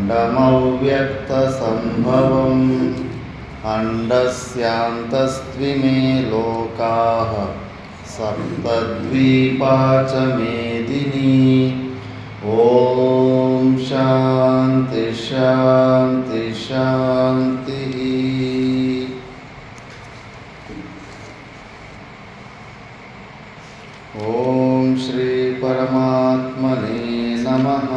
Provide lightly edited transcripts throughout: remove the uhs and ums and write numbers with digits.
अण्डमव्यक्तसम्भवम् अण्डस्यान्तस्त्विमे लोकाः सप्तद्वीपा च मेदिनी। ॐ शान्ति शान्ति शान्तिः। ॐ श्री परमात्मने नमः।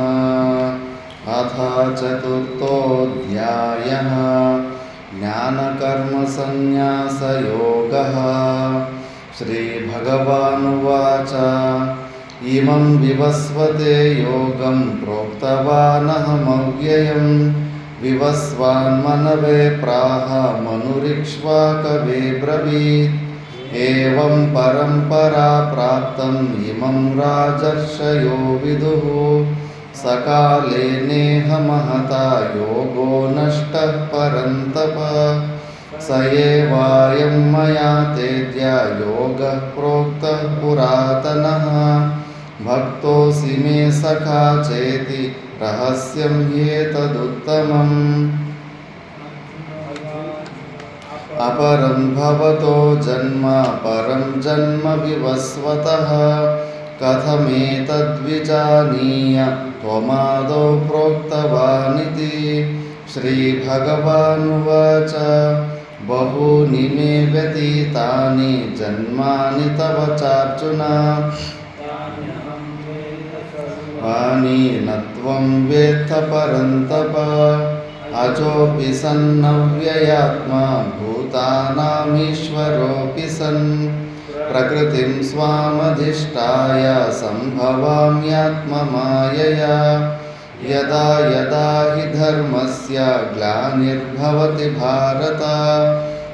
अथ चतुर्थोऽध्यायः ज्ञानकर्मसन्न्यासयोगः। श्रीभगवानुवाच इमं विवस्वते योगं प्रोक्तवानहमव्ययं विवस्वान्मनवे प्राह मनुरिक्ष्वाकवे ब्रवीत्। एवं परम्परा प्राप्तम् इमं राजर्षयो विदुः। सकाले नेह महता योगो नष्टः परन्तप। स एवायं मया तेद्य योगः प्रोक्तः पुरातनः। भक्तोऽसि मे सखा चेति रहस्यं ह्येतदुत्तमम्। अपरं भवतो जन्म परं जन्म विवस्वतः। कथमेतद्विजानीय त्वमादौ प्रोक्तवानिति। श्रीभगवानुवाच बहूनि मे व्यतीतानि जन्मानि तव चार्जुन। तानि न त्वं वेत्थ परन्तप। अजोऽपि सन्नव्ययात्मा भूतानामीश्वरोऽपि सन्। प्रकृतिं स्वामधिष्ठाय सम्भवाम्यात्ममायया। यदा यदा हि धर्मस्य ग्लानिर्भवति भारत।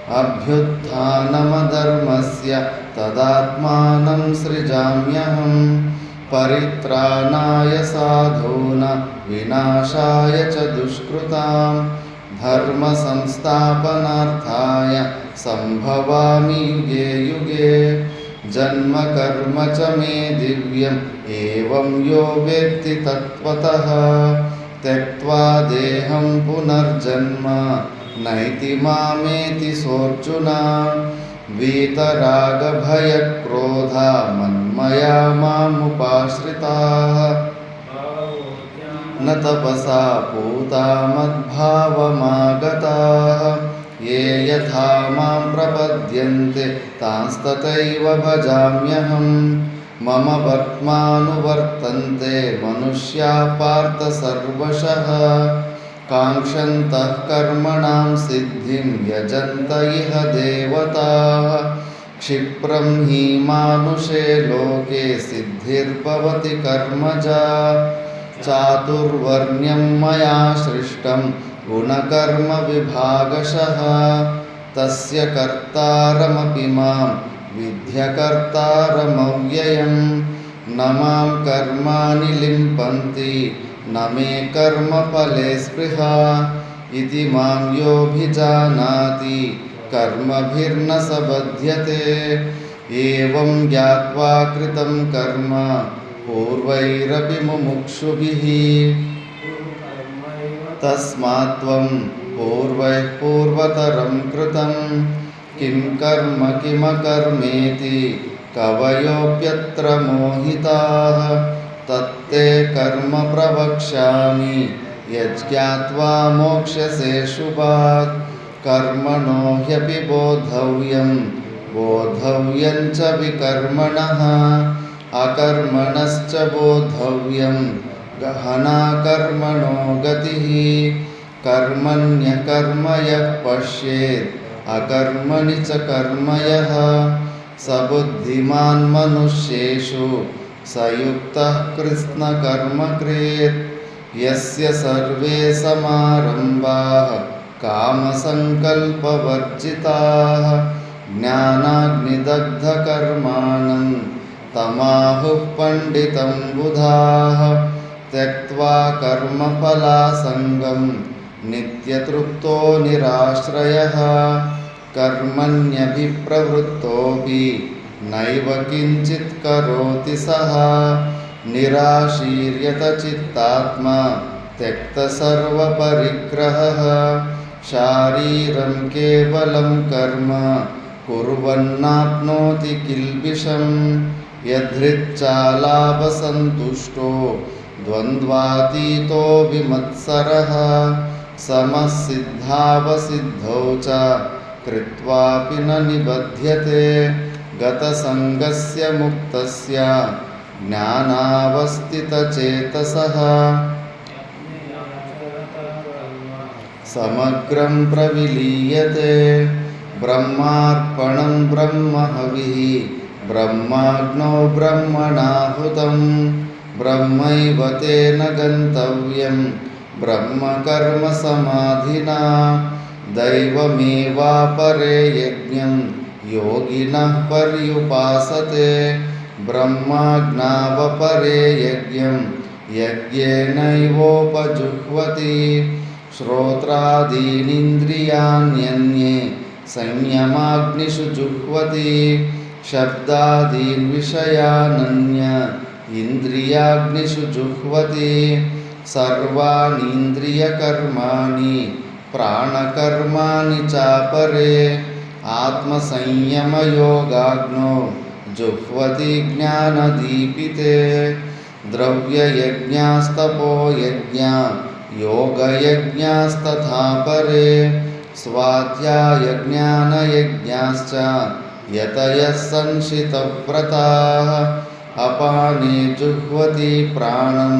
अभ्युत्थानमधर्मस्य तदात्मानं सृजाम्यहम्। परित्राणाय साधूनां विनाशाय च दुष्कृतां। धर्मसंस्थापनार्थाय सम्भवामि युगे युगे। जन्म कर्म च मे दिव्यम् एवं यो वेत्ति तत्त्वतः। त्यक्त्वा देहं पुनर्जन्म नैति मामेति सोऽर्जुन। वीतरागभयक्रोधा मन्मया मामुपाश्रिताः। न तपसा पूता मद्भावमागताः। ये यथा मां प्रपद्यन्ते तांस्तथैव भजाम्यहम्। मम वर्त्मानुवर्तन्ते मनुष्याः पार्थ सर्वशः। काङ्क्षन्तः कर्मणां सिद्धिं यजन्त इह देवताः। क्षिप्रं हि मानुषे लोके सिद्धिर्भवति कर्मजा। चातुर्वर्ण्यं मया सृष्टं गुणकर्मविभागशः। तस्य कर्तारमपि मां विद्यकर्तारमव्ययम्। न मां कर्माणि लिम्पन्ति न मे कर्मफले स्पृहा। इति मां योऽभिजानाति कर्मभिर्न स बध्यते। एवं ज्ञात्वा कृतं कर्म पूर्वैरपि मुमुक्षुभिः। तस्मात् त्वं पूर्वैः पूर्वतरं कृतं किं कर्म किमकर्मेति कवयोऽप्यत्र मोहिताः। तत्ते कर्म प्रवक्ष्यामि यज्ञात्वा मोक्ष्यसे शुभात्। कर्मणो ह्यपि बोद्धव्यं बोद्धव्यं च विकर्मणः। अकर्मणश्च बोद्धव्यं गहना कर्मणो गतिः। कर्मण्यकर्म यः पश्येत् अकर्मणि च कर्म यः। स बुद्धिमान् मनुष्येषु स युक्तः कृत्स्नकर्म कृत्। यस्य सर्वे समारम्भाः कामसङ्कल्पवर्जिताः। ज्ञानाग्निदग्धकर्माणं तमाहुः पण्डितं बुधाः। त्यक्त्वा कर्मफलासङ्गं नित्यतृप्तो निराश्रयः। कर्मण्यभिप्रवृत्तोऽपि नैव किञ्चित् करोति सः। निराशीर्यत चित्तात्मा त्यक्तसर्वपरिग्रहः शारीरं केवलं कर्म कुर्वन्नाप्नोति किल्बिषं यदृच्छालाभसन्तुष्टो द्वन्द्वातीतो विमत्सरः समः सिद्धावसिद्धौ च कृत्वापि न निबध्यते गतसङ्गस्य मुक्तस्य ज्ञानावस्थितचेतसः समग्रं प्रविलीयते ब्रह्मार्पणं ब्रह्महविः ब्रह्माग्नौ ब्रह्मणाहुतं ब्रह्मैव तेन गन्तव्यं ब्रह्मकर्मसमाधिना दैवमेवापरे यज्ञं योगिनः पर्युपासते ब्रह्माज्ञावपरे यज्ञं यज्ञेनैवोपजुह्वति श्रोत्रादीनीन्द्रियाण्यन्ये संयमाग्निषु जुह्वति शब्दादीन् विषयानन्य इन्द्रियाग्निषु जुह्वति सर्वाणीन्द्रियकर्माणि प्राणकर्माणि चापरे आत्मसंयमयोगाग्नो जुह्वति ज्ञानदीपिते द्रव्ययज्ञास्तपोयज्ञा योगयज्ञास्तथा परे स्वाध्यायज्ञानयज्ञाश्च यतयः संशितव्रताः अपाने जुह्वति प्राणं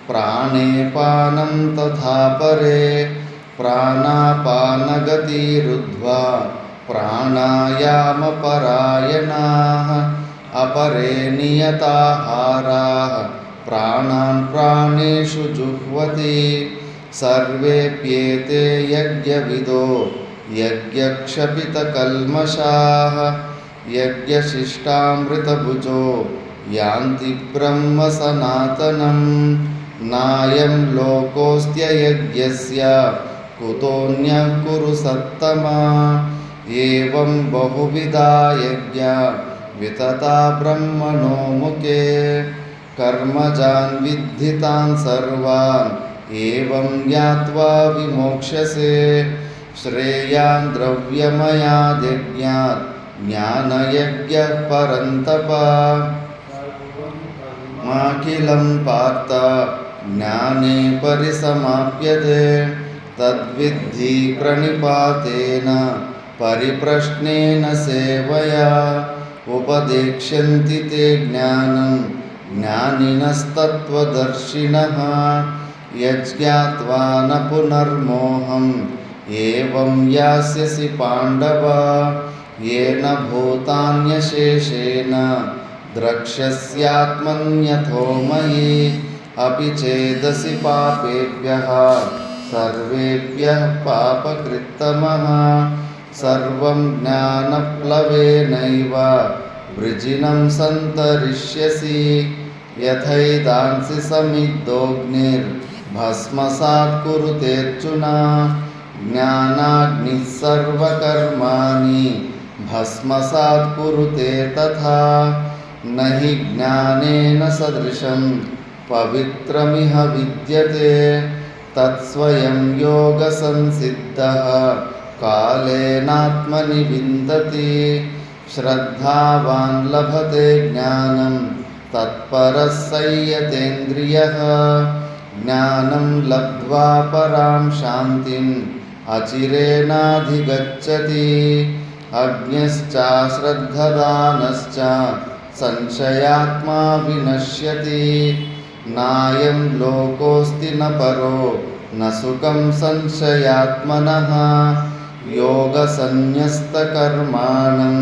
प्राणे पानं तथा परे प्राणापानगतिरुद्ध्वा प्राणायामपरायणाः अपरे नियताहाराः प्राणान् प्राणेषु जुह्वति सर्वेऽप्येते यज्ञविदो यज्ञक्षपितकल्मषाः यज्ञशिष्टामृतभुजो यान्ति ब्रह्म सनातनं नायं लोकोऽस्त्ययज्ञस्य कुतोऽन्यः कुरु सत्तमा एवं बहुविधा यज्ञा वितता ब्रह्मणो मुखे कर्मजान् विद्धितान् सर्वान् एवं ज्ञात्वा विमोक्ष्यसे श्रेयान् द्रव्यमयाद्यज्ञात् ज्ञानयज्ञः परन्तप माखिलं पार्थ ज्ञाने परिसमाप्यते तद्विद्धि प्रणिपातेन परिप्रश्नेन सेवया उपदेक्ष्यन्ति ते ज्ञानं ज्ञानिनस्तत्त्वदर्शिनः यज्ञात्वा न पुनर्मोहम् एवं यास्यसि पाण्डव येन भूतान्यशेषेण द्रक्ष्यस्यात्मन्यथो मयि अपि चेदसि पापेभ्यः सर्वेभ्यः पापकृत्तमः सर्वं ज्ञानप्लवेनैव वृजिनं सन्तरिष्यसि यथैदांसि समिद्धोऽग्निर्भस्मसात् कुरुतेऽर्जुन ज्ञानाग्निः सर्वकर्माणि भस्मसात् कुरुते तथा न हि ज्ञानेन सदृशं पवित्रमिह विद्यते तत्स्वयं योगसंसिद्धः कालेनात्मनि विन्दति श्रद्धावान् लभते ज्ञानं तत्परः संयतेन्द्रियः ज्ञानं लब्ध्वा परां शान्तिम् अचिरेणाधिगच्छति अज्ञश्चाश्रद्धदानश्च संशयात्मा विनश्यति नायं लोकोऽस्ति न परो न सुखं संशयात्मनः योगसन्न्यस्तकर्माणं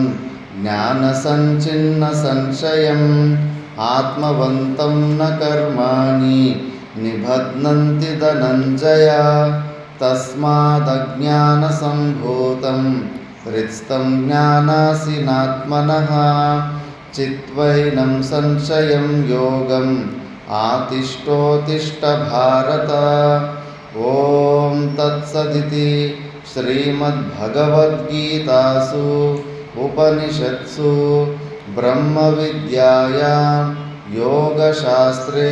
ज्ञानसञ्चिन्नसंशयम् आत्मवन्तं न कर्माणि निबध्नन्ति धनञ्जय तस्मादज्ञानसम्भूतं हृत्स्थं ज्ञानासीनात्मनः चित्वैनं संशयं योगम् आतिष्ठोत्तिष्ठ भारत। ॐ तत्सदिति श्रीमद्भगवद्गीतासु उपनिषत्सु ब्रह्मविद्यायां योगशास्त्रे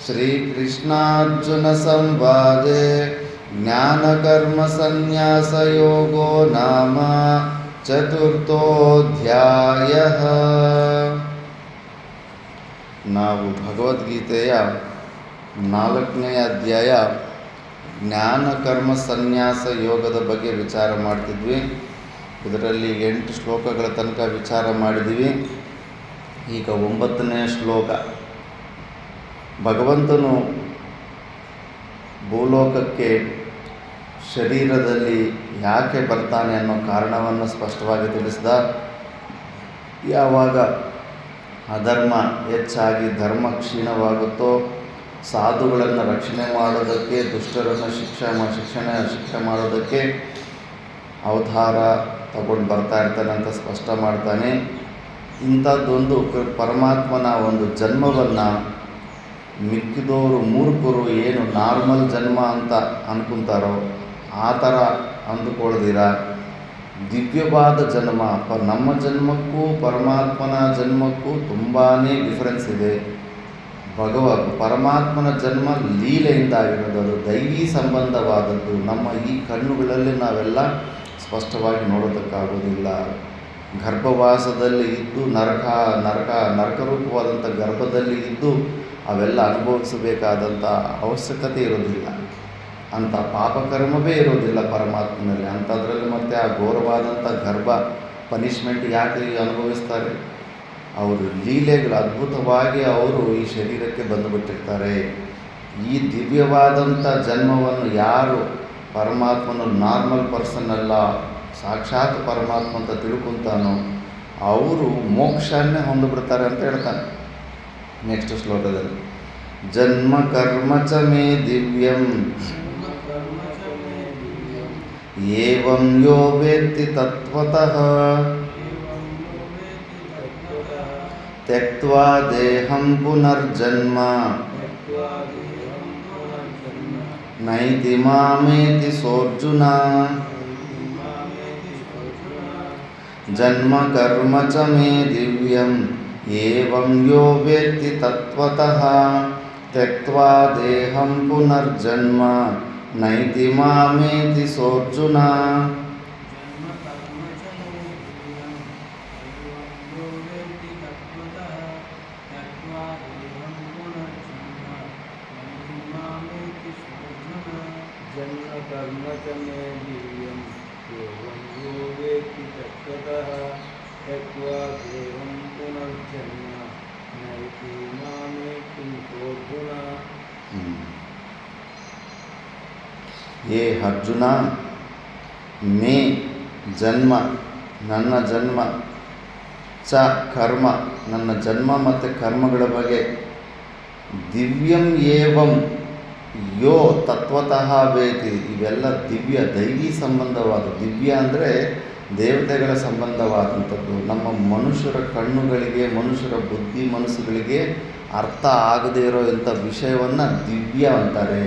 ಶ್ರೀಕೃಷ್ಣಾರ್ಜುನ ಸಂವಾದೆ ಜ್ಞಾನಕರ್ಮ ಸನ್ಯಾಸಯೋಗೋ ನಾಮ ಚತುರ್ಥೋಧ್ಯಾಯಃ. ನಾವು ಭಗವದ್ಗೀತೆಯ 4ನೇ ಅಧ್ಯಾಯ ಜ್ಞಾನ ಕರ್ಮ ಸನ್ಯಾಸ ಯೋಗದ ಬಗ್ಗೆ ವಿಚಾರ ಮಾಡ್ತಿದ್ವಿ. ಇದರಲ್ಲಿ 8 ಶ್ಲೋಕಗಳ ತನಕ ವಿಚಾರ ಮಾಡಿದ್ವಿ. ಈಗ 9ನೇ ಶ್ಲೋಕ. ಭಗವಂತನು ಭೂಲೋಕಕ್ಕೆ ಶರೀರದಲ್ಲಿ ಯಾಕೆ ಬರ್ತಾನೆ ಅನ್ನೋ ಕಾರಣವನ್ನು ಸ್ಪಷ್ಟವಾಗಿ ತಿಳಿಸಿದ. ಯಾವಾಗ ಅಧರ್ಮ ಹೆಚ್ಚಾಗಿ ಧರ್ಮ ಕ್ಷೀಣವಾಗುತ್ತೋ, ಸಾಧುಗಳನ್ನು ರಕ್ಷಣೆ ಮಾಡೋದಕ್ಕೆ, ದುಷ್ಟರನ್ನು ಶಿಕ್ಷೆ ಮಾಡೋದಕ್ಕೆ ಅವತಾರ ತಗೊಂಡು ಬರ್ತಾ ಇರ್ತಾನೆ ಅಂತ ಸ್ಪಷ್ಟ ಮಾಡ್ತಾನೆ. ಇಂಥದ್ದೊಂದು ಪರಮಾತ್ಮನ ಒಂದು ಜನ್ಮವನ್ನು ಮಿಕ್ಕಿದವರು ಮೂರ್ಖರು ಏನು ನಾರ್ಮಲ್ ಜನ್ಮ ಅಂತ ಅಂದ್ಕೊತಾರೋ ಆ ಥರ ಅಂದುಕೊಳ್ಳದಿರ ದಿವ್ಯವಾದ ಜನ್ಮ, ನಮ್ಮ ಜನ್ಮಕ್ಕೂ ಪರಮಾತ್ಮನ ಜನ್ಮಕ್ಕೂ ತುಂಬಾ ಡಿಫರೆನ್ಸ್ ಇದೆ. ಪರಮಾತ್ಮನ ಜನ್ಮ ಲೀಲೆಯಿಂದ ಆಗಿರೋದು, ಅದು ದೈವಿ ಸಂಬಂಧವಾದದ್ದು. ನಮ್ಮ ಈ ಕಣ್ಣುಗಳಲ್ಲಿ ನಾವೆಲ್ಲ ಸ್ಪಷ್ಟವಾಗಿ ನೋಡೋದಕ್ಕಾಗೋದಿಲ್ಲ. ಗರ್ಭವಾಸದಲ್ಲಿ ಇದ್ದು ನರಕರೂಪವಾದಂಥ ಗರ್ಭದಲ್ಲಿ ಇದ್ದು ಅವೆಲ್ಲ ಅನುಭವಿಸಬೇಕಾದಂಥ ಅವಶ್ಯಕತೆ ಇರೋದಿಲ್ಲ. ಅಂಥ ಪಾಪಕರ್ಮವೇ ಇರೋದಿಲ್ಲ ಪರಮಾತ್ಮನಲ್ಲಿ. ಅಂಥದ್ರಲ್ಲಿ ಮತ್ತೆ ಆ ಘೋರವಾದಂಥ ಗರ್ಭ ಪನಿಷ್ಮೆಂಟ್ ಯಾಕೆ ಅನುಭವಿಸ್ತಾರೆ? ಅವರು ಲೀಲೆಗಳು ಅದ್ಭುತವಾಗಿ ಅವರು ಈ ಶರೀರಕ್ಕೆ ಬಂದುಬಿಟ್ಟಿರ್ತಾರೆ. ಈ ದಿವ್ಯವಾದಂಥ ಜನ್ಮವನ್ನು ಯಾರು ಪರಮಾತ್ಮನು ನಾರ್ಮಲ್ ಪರ್ಸನ್ ಅಲ್ಲ, ಸಾಕ್ಷಾತ್ ಪರಮಾತ್ಮ ಅಂತ ತಿಳ್ಕೊತಾನೋ ಅವರು ಮೋಕ್ಷನ್ನೇ ಹೊಂದಿಬಿಡ್ತಾರೆ ಅಂತ ಹೇಳ್ತಾನೆ ನೆಕ್ಸ್ಟ್ ಶ್ಲೋಕದಲ್ಲಿ. ಜನ್ಮ ಕರ್ಮ ಚ ಮೇ ದಿವ್ಯಂ ಏವಂ ಯೋ ವೇತ್ತಿ ತತ್ವತಃ ತ್ಯಕ್ತ್ವಾ ದೇಹಂ ಪುನರ್ಜನ್ಮ ನೈತಿ ಮಾಮೇತಿ ಸೋರ್ಜುನ. ಜನ್ಮ ಕರ್ಮ ಚ ಮೇ ದಿವ್ಯಂ ಏವಂ ಯೋ ವೇತ್ತಿ ತತ್ವತಃ ತ್ಯಕ್ತ್ವಾ ದೇಹಂ ಪುನರ್ಜನ್ಮ ನೈತಿ ಮಾಮೇತಿ ಸೋರ್ಜುನ. ಏ ಅರ್ಜುನ, ಮೇ ಜನ್ಮ ನನ್ನ ಜನ್ಮ, ಚ ಕರ್ಮ ನನ್ನ ಜನ್ಮ ಮತ್ತು ಕರ್ಮಗಳ ಬಗ್ಗೆ, ದಿವ್ಯಂ ಏವಂ ಯೋ ತತ್ವತಃ ವೇತಿ ಇವೆಲ್ಲ ದಿವ್ಯ ದೈವಿ ಸಂಬಂಧವಾದ. ದಿವ್ಯ ಅಂದರೆ ದೇವತೆಗಳ ಸಂಬಂಧವಾದಂಥದ್ದು. ನಮ್ಮ ಮನುಷ್ಯರ ಕಣ್ಣುಗಳಿಗೆ, ಮನುಷ್ಯರ ಬುದ್ಧಿ ಮನಸ್ಸುಗಳಿಗೆ ಅರ್ಥ ಆಗದೇ ಇರೋ ಇಂಥ ವಿಷಯವನ್ನು ದಿವ್ಯ ಅಂತಾರೆ.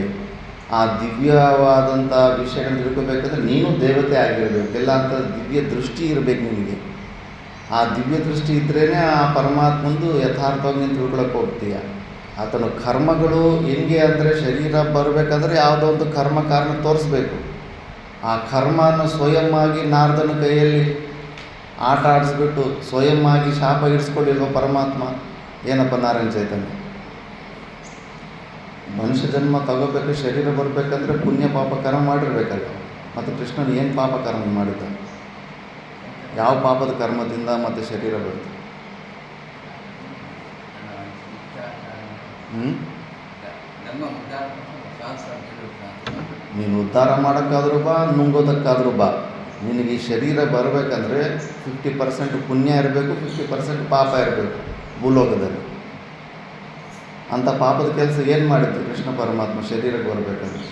ಆ ದಿವ್ಯವಾದಂಥ ವಿಷಯಗಳನ್ನ ತಿಳ್ಕೋಬೇಕಂದ್ರೆ ನೀನು ದೇವತೆ ಆಗಿರಬೇಕು. ಎಲ್ಲ ಅಂತ ದಿವ್ಯ ದೃಷ್ಟಿ ಇರಬೇಕು ನಿನಗೆ. ಆ ದಿವ್ಯ ದೃಷ್ಟಿ ಇದ್ರೇ ಆ ಪರಮಾತ್ಮಂದು ಯಥಾರ್ಥವಾಗಿ ನೀನು ತಿಳ್ಕೊಳಕ್ಕೆ ಹೋಗ್ತೀಯ. ಆತನ ಕರ್ಮಗಳು ಹೆಂಗೆ ಅಂದರೆ, ಶರೀರ ಬರಬೇಕಂದ್ರೆ ಯಾವುದೋ ಒಂದು ಕರ್ಮ ಕಾರಣ ತೋರಿಸ್ಬೇಕು. ಆ ಕರ್ಮನ ಸ್ವಯಂ ಆಗಿ ನಾರದನ ಕೈಯಲ್ಲಿ ಆಟ ಆಡಿಸ್ಬಿಟ್ಟು ಸ್ವಯಂ ಆಗಿ ಶಾಪ ಇಡಿಸ್ಕೊಳ್ಳಿಲ್ವ ಪರಮಾತ್ಮ? ಏನಪ್ಪ ನಾರಾಯಣ ಚೈತನ್ಯ, ಮನುಷ್ಯ ಜನ್ಮ ತಗೋಬೇಕು, ಶರೀರ ಬರಬೇಕಂದ್ರೆ ಪುಣ್ಯ ಪಾಪ ಕರ್ಮ ಮಾಡಿರ್ಬೇಕಲ್ಲ. ಮತ್ತು ಕೃಷ್ಣನು ಏನು ಪಾಪ ಕರ್ಮ ಮಾಡಿದ್ದ? ಯಾವ ಪಾಪದ ಕರ್ಮದಿಂದ ಮತ್ತು ಶರೀರ ಬಂತು? ನೀನು ಉದ್ಧಾರ ಮಾಡೋಕ್ಕಾದ್ರೂ ಬಾ, ನುಂಗೋದಕ್ಕಾದ್ರೂ ಬಾ. ನಿನಗೆ ಈ ಶರೀರ ಬರಬೇಕಂದ್ರೆ 50% ಪುಣ್ಯ ಇರಬೇಕು, 50% ಪಾಪ ಇರಬೇಕು ಭೂಲೋಕದಲ್ಲಿ. ಅಂಥ ಪಾಪದ ಕೆಲಸ ಏನು ಮಾಡಿದ್ದು ಕೃಷ್ಣ ಪರಮಾತ್ಮ ಶರೀರಕ್ಕೆ ಬರಬೇಕಂದ್ರೆ?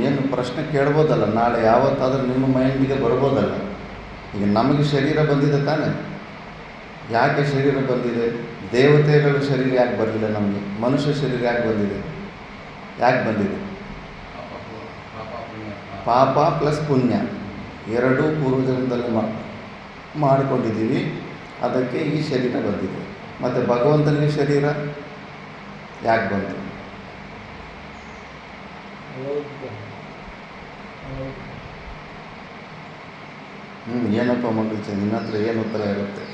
ಏನು ಪ್ರಶ್ನೆ ಕೇಳ್ಬೋದಲ್ಲ, ನಾಳೆ ಯಾವತ್ತಾದರೂ ನಿಮ್ಮ ಮೈಂಡಿಗೆ ಬರ್ಬೋದಲ್ಲ. ಈಗ ನಮಗೆ ಶರೀರ ಬಂದಿದೆ ತಾನೆ, ಯಾಕೆ ಶರೀರ ಬಂದಿದೆ? ದೇವತೆಗಳ ಶರೀರ ಯಾಕೆ ಬರಲಿಲ್ಲ ನಮಗೆ? ಮನುಷ್ಯ ಶರೀರ ಯಾಕೆ ಬಂದಿದೆ? ಪಾಪ ಪ್ಲಸ್ ಪುಣ್ಯ ಎರಡೂ ಪೂರ್ವಜನ್ಮದಲ್ಲಿ ಮಾಡಿಕೊಂಡಿದ್ದೀವಿ, ಅದಕ್ಕೆ ಈ ಶರೀರ ಬಂದಿದೆ. ಮತ್ತು ಭಗವಂತನಿಗೆ ಶರೀರ ಯಾಕೆ ಬಂತು? ಏನಪ್ಪ ಮಗಳು ನಿನ್ನ ಹತ್ರ ಏನು ಉತ್ತರ ಇರುತ್ತೆ?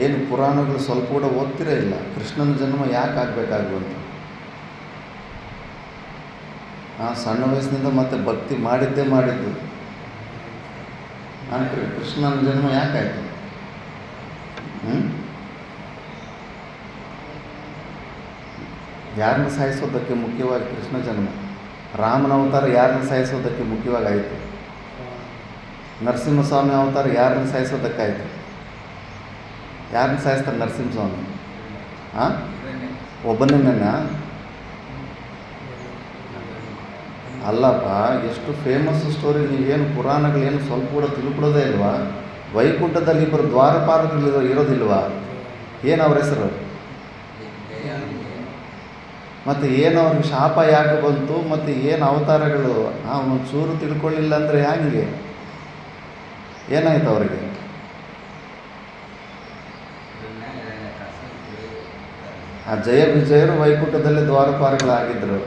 ಏನು ಪುರಾಣಗಳು ಸ್ವಲ್ಪ ಕೂಡ ಓದ್ತಿರೇ ಇಲ್ಲ. ಕೃಷ್ಣನ ಜನ್ಮ ಯಾಕೆ ಆಗಬೇಕಾಗುವಂತ? ಸಣ್ಣ ವಯಸ್ಸಿನಿಂದ ಮತ್ತೆ ಭಕ್ತಿ ಮಾಡಿದ್ದು ಕೃಷ್ಣನ ಜನ್ಮ ಯಾಕಾಯಿತು? ಯಾರನ್ನ ಸಾಯಿಸೋದಕ್ಕೆ ಮುಖ್ಯವಾಗಿ ಕೃಷ್ಣ ಜನ್ಮ? ರಾಮನ ಅವತಾರ ಯಾರನ್ನ ಸಾಯಿಸೋದಕ್ಕೆ ಮುಖ್ಯವಾಗಿ ಆಯಿತು? ನರಸಿಂಹಸ್ವಾಮಿ ಅವತಾರ ಯಾರನ್ನ ಸಾಯಿಸೋದಕ್ಕಾಯಿತು? ಯಾರನ್ನ ಸಾಯಿಸ್ತಾರೆ ನರಸಿಂಹಸ್ವಾಮಿ? ಒಬ್ಬನನ್ನ ಅಲ್ಲಪ್ಪ, ಎಷ್ಟು ಫೇಮಸ್ ಸ್ಟೋರಿ. ನೀವೇನು ಪುರಾಣಗಳೇನು ಸ್ವಲ್ಪ ಕೂಡ ತಿಳ್ಕೊಡೋದೇ ಇಲ್ವಾ? ವೈಕುಂಠದಲ್ಲಿ ಇಬ್ಬರು ದ್ವಾರಪಾಲಕರು ಇರೋದಿಲ್ವಾ? ಏನು ಅವ್ರ ಹೆಸರು? ಮತ್ತು ಏನು ಅವ್ರಿಗೆ ಶಾಪ ಯಾಕೆ ಬಂತು? ಮತ್ತು ಏನು ಅವತಾರಗಳು? ಒಂದು ಚೂರು ತಿಳ್ಕೊಳ್ಳಿಲ್ಲ ಅಂದರೆ ಹ್ಯಾಂಗೆ? ಏನಾಯ್ತು ಅವರಿಗೆ? ಆ ಜಯ ವಿಜಯರು ವೈಕುಂಠದಲ್ಲಿ ದ್ವಾರಪಾಲಕರಾಗಿದ್ದರು.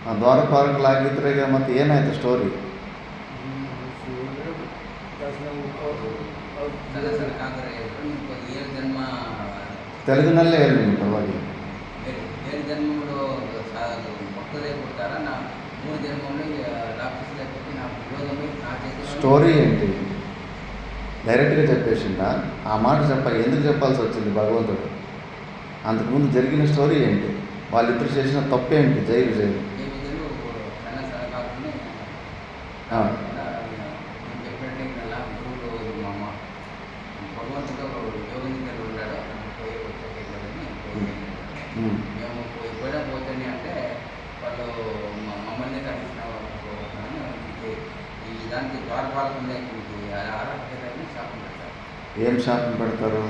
ಆ ದ್ವಾರಪಾಲಕರಾಗಿದ್ದರೆ ಮತ್ತೆ ಏನಾಯಿತು ಸ್ಟೋರಿ? ತೆಲುಗಿನಲ್ಲೇ ಹೇಳಿ ನಿಮ್ಗೆ ಪರವಾಗಿಲ್ಲ. స్టోరీ ఏంటి? డైరెక్ట్గా చెప్పేసిండా? ఆ మాట ఎందుకు చెప్పాల్సి వచ్చింది భగవంతుడు? అంతకుముందు జరిగిన స్టోరీ ఏంటి? వాళ్ళిద్దరు చేసిన తప్పేంటి? జై విజయ్ ఏం శాపం పెడతారు?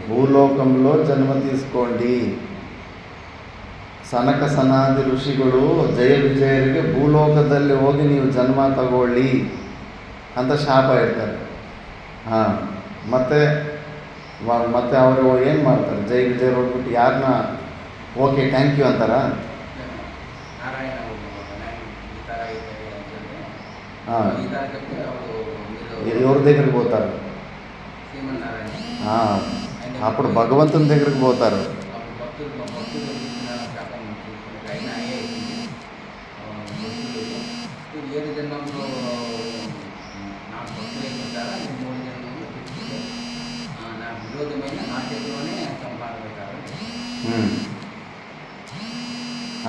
ಭೂಲೋಕಂలో ಜನ್ಮ ತೀಸ್ಕೊಂಡು ಸನಕ ಸನಾದಿ ಋಷಿಗಳು ಜಯ ವಿಜಯರಿಗೆ ಭೂಲೋಕದಲ್ಲಿ ಹೋಗಿ ನೀವು ಜನ್ಮ ತಗೊಳ್ಳಿ ಅಂತ ಶಾಪ ಇಡ್ತಾರೆ. ಮತ್ತೆ ಅವರು ಏನು ಮಾಡ್ತಾರೆ? ಜೈ ವಿಜಯರು ಹೋಗ್ಬಿಟ್ಟು ಯಾರನ್ನ ಓಕೆ ಥ್ಯಾಂಕ್ ಯು ಅಂತಾರ? ఎవరి దగ్గరికి పోతారు? అప్పుడు భగవంతుని దగ్గరికి పోతారు.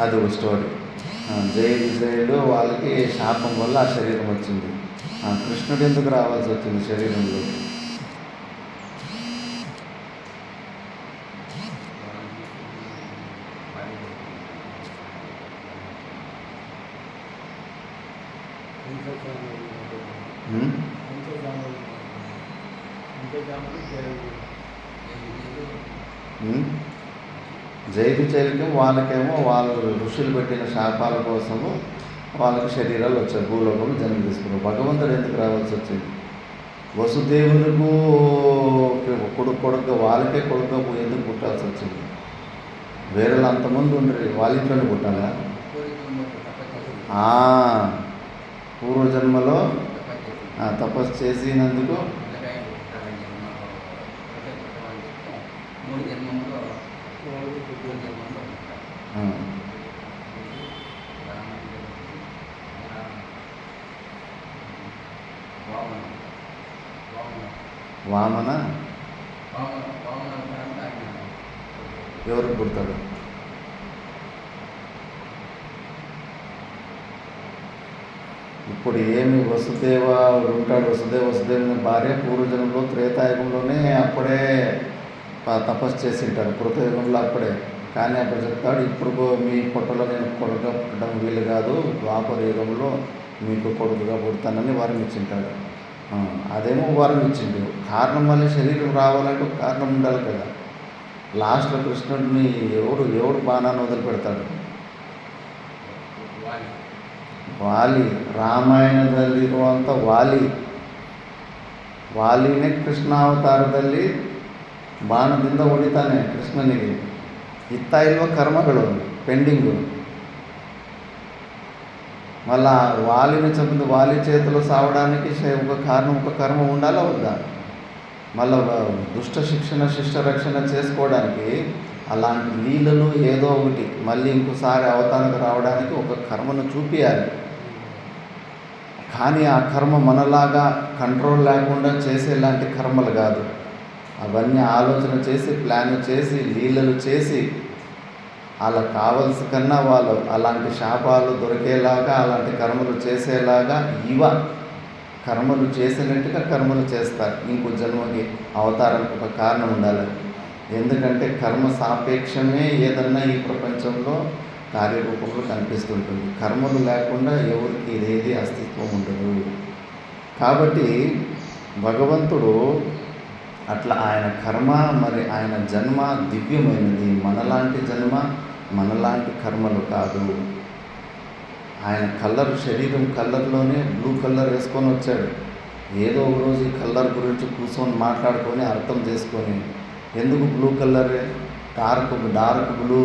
అది ఒక స్టోరీ. జయ విజయులు వాళ్ళకి శాపం వల్ల ఆ శరీరం వచ్చింది. కృష్ణుడు ఎందుకు రావాల్సి వచ్చింది శరీరంలో? జై విజయులకి వాళ్ళకేమో వాళ్ళు ఋషులు పెట్టిన శాపాల కోసము వాళ్ళకి శరీరాలు వచ్చాయి, భూలోకంలో జన్మ తీసుకున్నారు. భగవంతుడు ఎందుకు రావాల్సి వచ్చింది? వసుదేవులకు కొడుకు వాళ్ళకే కొడుకు ఎందుకు పుట్టాల్సి వచ్చింది? వేరే అంతమంది ఉండరు, వాళ్ళ ఇంట్లోనే పుట్టాలా? పూర్వజన్మలో తపస్సు చేసినందుకు వామన ఎవరికి పుడతాడు? ఇప్పుడు ఏమి వసుదేవ ఉంటాడు, వసుదేవుని భార్య పూర్వజన్మలో త్రేతాయుగంలోనే అప్పుడే తపస్సు చేసి ఉంటారు. కృతయుగంలో అప్పుడే కానీ అప్పుడు చెప్తాడు, ఇప్పుడు మీ పొట్టలో నేను కొడుకుగా పుట్టడం వీలు కాదు, ద్వాపర యుగంలో మీకు కొడుకుగా పుడతానని వరం ఇచ్చింటాడు. అదేమో వరం ఇచ్చిండు. కారణం మళ్ళీ శరీరం రావాలంటే ఒక కారణం ఉండాలి కదా. లాస్ట్లో కృష్ణుడిని ఎవడు బాణాన్ని వదిలిపెడతాడు? వాలి. ರಾಮಾಯಣದಲ್ಲಿರುವಂಥ ವಾಲಿನೇ ಕೃಷ್ಣಾವತಾರದಲ್ಲಿ ಬಾಣದಿಂದ ಹೊಡಿತಾನೆ ಕೃಷ್ಣನಿಗೆ. ಇತ್ತ ಇಲ್ವ ಕರ್ಮಗಳು పెండింగు. మళ్ళా వాలిని చంపిన వాలి చేతిలో సావడానికి ఒక కర్మ ఉండాలా వద్దా? మళ్ళా దుష్ట శిక్షణ శిష్ట రక్షణ చేసుకోవడానికి అలాంటి లీలలు ఏదో ఒకటి మళ్ళీ ఇంకోసారి అవతారకు రావడానికి ఒక కర్మను చూపించాలి. కానీ ఆ కర్మ మనలాగా కంట్రోల్ లేకుండా చేసేలాంటి కర్మలు కాదు. అవన్నీ ఆలోచన చేసి ప్లాన్ చేసి లీలలు చేసి అలా కావలసి కన్నా వాళ్ళు అలాంటి శాపాలు దొరికేలాగా అలాంటి కర్మలు చేసేలాగా కర్మలు చేసినట్టుగా కర్మలు చేస్తారు. ఇంకో జన్మకి అవతారానికి ఒక కారణం ఉండాలి. ఎందుకంటే కర్మ సాపేక్షమే ఏదన్నా ఈ ప్రపంచంలో కార్యరూపంలో కనిపిస్తుంటుంది. కర్మలు లేకుండా ఎవరికి ఇదేది అస్తిత్వం ఉండదు. కాబట్టి భగవంతుడు అట్లా ఆయన కర్మ మరి ఆయన జన్మ దివ్యమైనది. మనలాంటి జన్మ మనలాంటి కర్మలు కాదు. ఆయన శరీరం కలర్లోనే బ్లూ కలర్ వేసుకొని వచ్చాడు. ఏదో ఒక రోజు ఈ కలర్ గురించి కూర్చొని మాట్లాడుకొని అర్థం చేసుకొని, ఎందుకు blue colour, dark blue,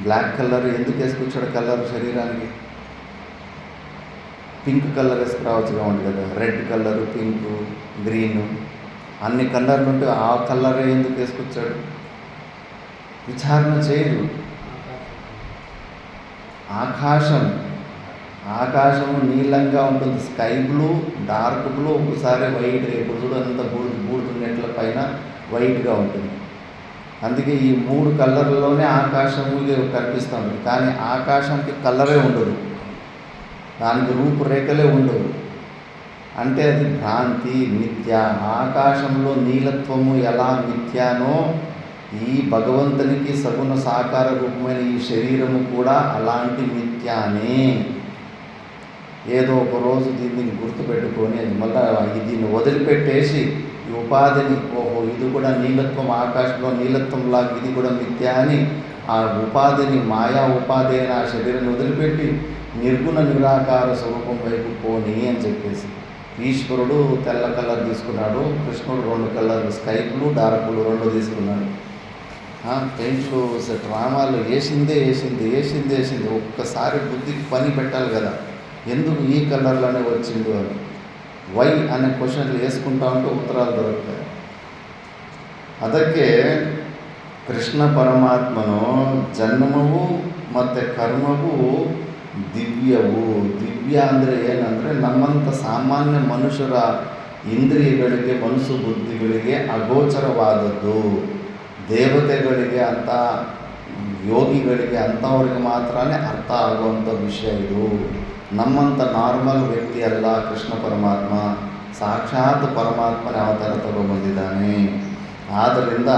black colour ఎందుకు వేసుకొచ్చాడు? కలర్ శరీరానికి పింక్ కలర్ వేసుకురావచ్చు కావండి కదా. రెడ్ కలరు, పింకు, గ్రీను అన్ని కలర్లు ఉంటే ఆ కలరే ఎందుకు వేసుకొచ్చాడు? విచారణ చేయదు. ఆకాశము నీలంగా ఉంటుంది. స్కై బ్లూ, డార్క్ బ్లూ, ఒకసారి వైట్. ఇప్పుడు చూడు అంత బూడిద నెట్ల పైన వైట్గా ఉంటుంది. అందుకే ఈ 3 కలర్లలోనే ఆకాశము కనిపిస్తుంది. కానీ ఆకాశానికి కలరే ఉండదు, దానికి రూపురేఖలే ఉండవు. అంటే అది భ్రాంతి, మిథ్య. ఆకాశంలో నీలత్వము ఎలా మిథ్యానో ఈ భగవంతునికి సగుణ సాకార రూపమైన ఈ శరీరము కూడా అలాంటి మిథ్యానే. ఏదో ఒక రోజు దీన్ని గుర్తుపెట్టుకొని మళ్ళీ దీన్ని వదిలిపెట్టేసి ఈ ఉపాధిని ఇది కూడా నీలత్వం, ఆకాశంలో నీలత్వంలాగా ఇది కూడా మిథ్యా అని ఆ ఉపాధిని మాయా ఉపాధి అయిన ఆ శరీరాన్ని వదిలిపెట్టి నిర్గుణ నిరాకార స్వరూపం వైపు పోని అని చెప్పేసి ఈశ్వరుడు తెల్ల కలర్ తీసుకున్నాడు, కృష్ణుడు 2 కలర్లు స్కై బ్లూ, డార్క్ బ్లూ 2 తీసుకున్నాడు. పెయింట్లు డ్రామాలు వేసిందే. ఒక్కసారి బుద్ధికి పని పెట్టాలి కదా. ఎందుకు ఈ కలర్లోనే వచ్చిండు అని వై అనే క్వశ్చన్లు వేసుకుంటా ఉంటే ఉత్తరాలు దొరుకుతాయి. ಅದಕ್ಕೆ ಕೃಷ್ಣ ಪರಮಾತ್ಮನು ಜನ್ಮವು ಮತ್ತು ಕರ್ಮವು ದಿವ್ಯವು. ದಿವ್ಯ ಅಂದರೆ ಏನಂದರೆ ನಮ್ಮಂಥ ಸಾಮಾನ್ಯ ಮನುಷ್ಯರ ಇಂದ್ರಿಯಗಳಿಗೆ ಮನಸ್ಸು ಬುದ್ಧಿಗಳಿಗೆ ಅಗೋಚರವಾದದ್ದು. ದೇವತೆಗಳಿಗೆ ಅಂತ ಯೋಗಿಗಳಿಗೆ ಅಂಥವ್ರಿಗೆ ಮಾತ್ರನೇ ಅರ್ಥ ಆಗುವಂಥ ವಿಷಯ ಇದು. ನಮ್ಮಂಥ ನಾರ್ಮಲ್ ವ್ಯಕ್ತಿ ಅಲ್ಲ ಕೃಷ್ಣ ಪರಮಾತ್ಮ, ಸಾಕ್ಷಾತ್ ಪರಮಾತ್ಮನೇ ಅವತಾರ ತಗೊಂಡ್ಬಂದಿದ್ದಾನೆ. ಆದ್ದರಿಂದ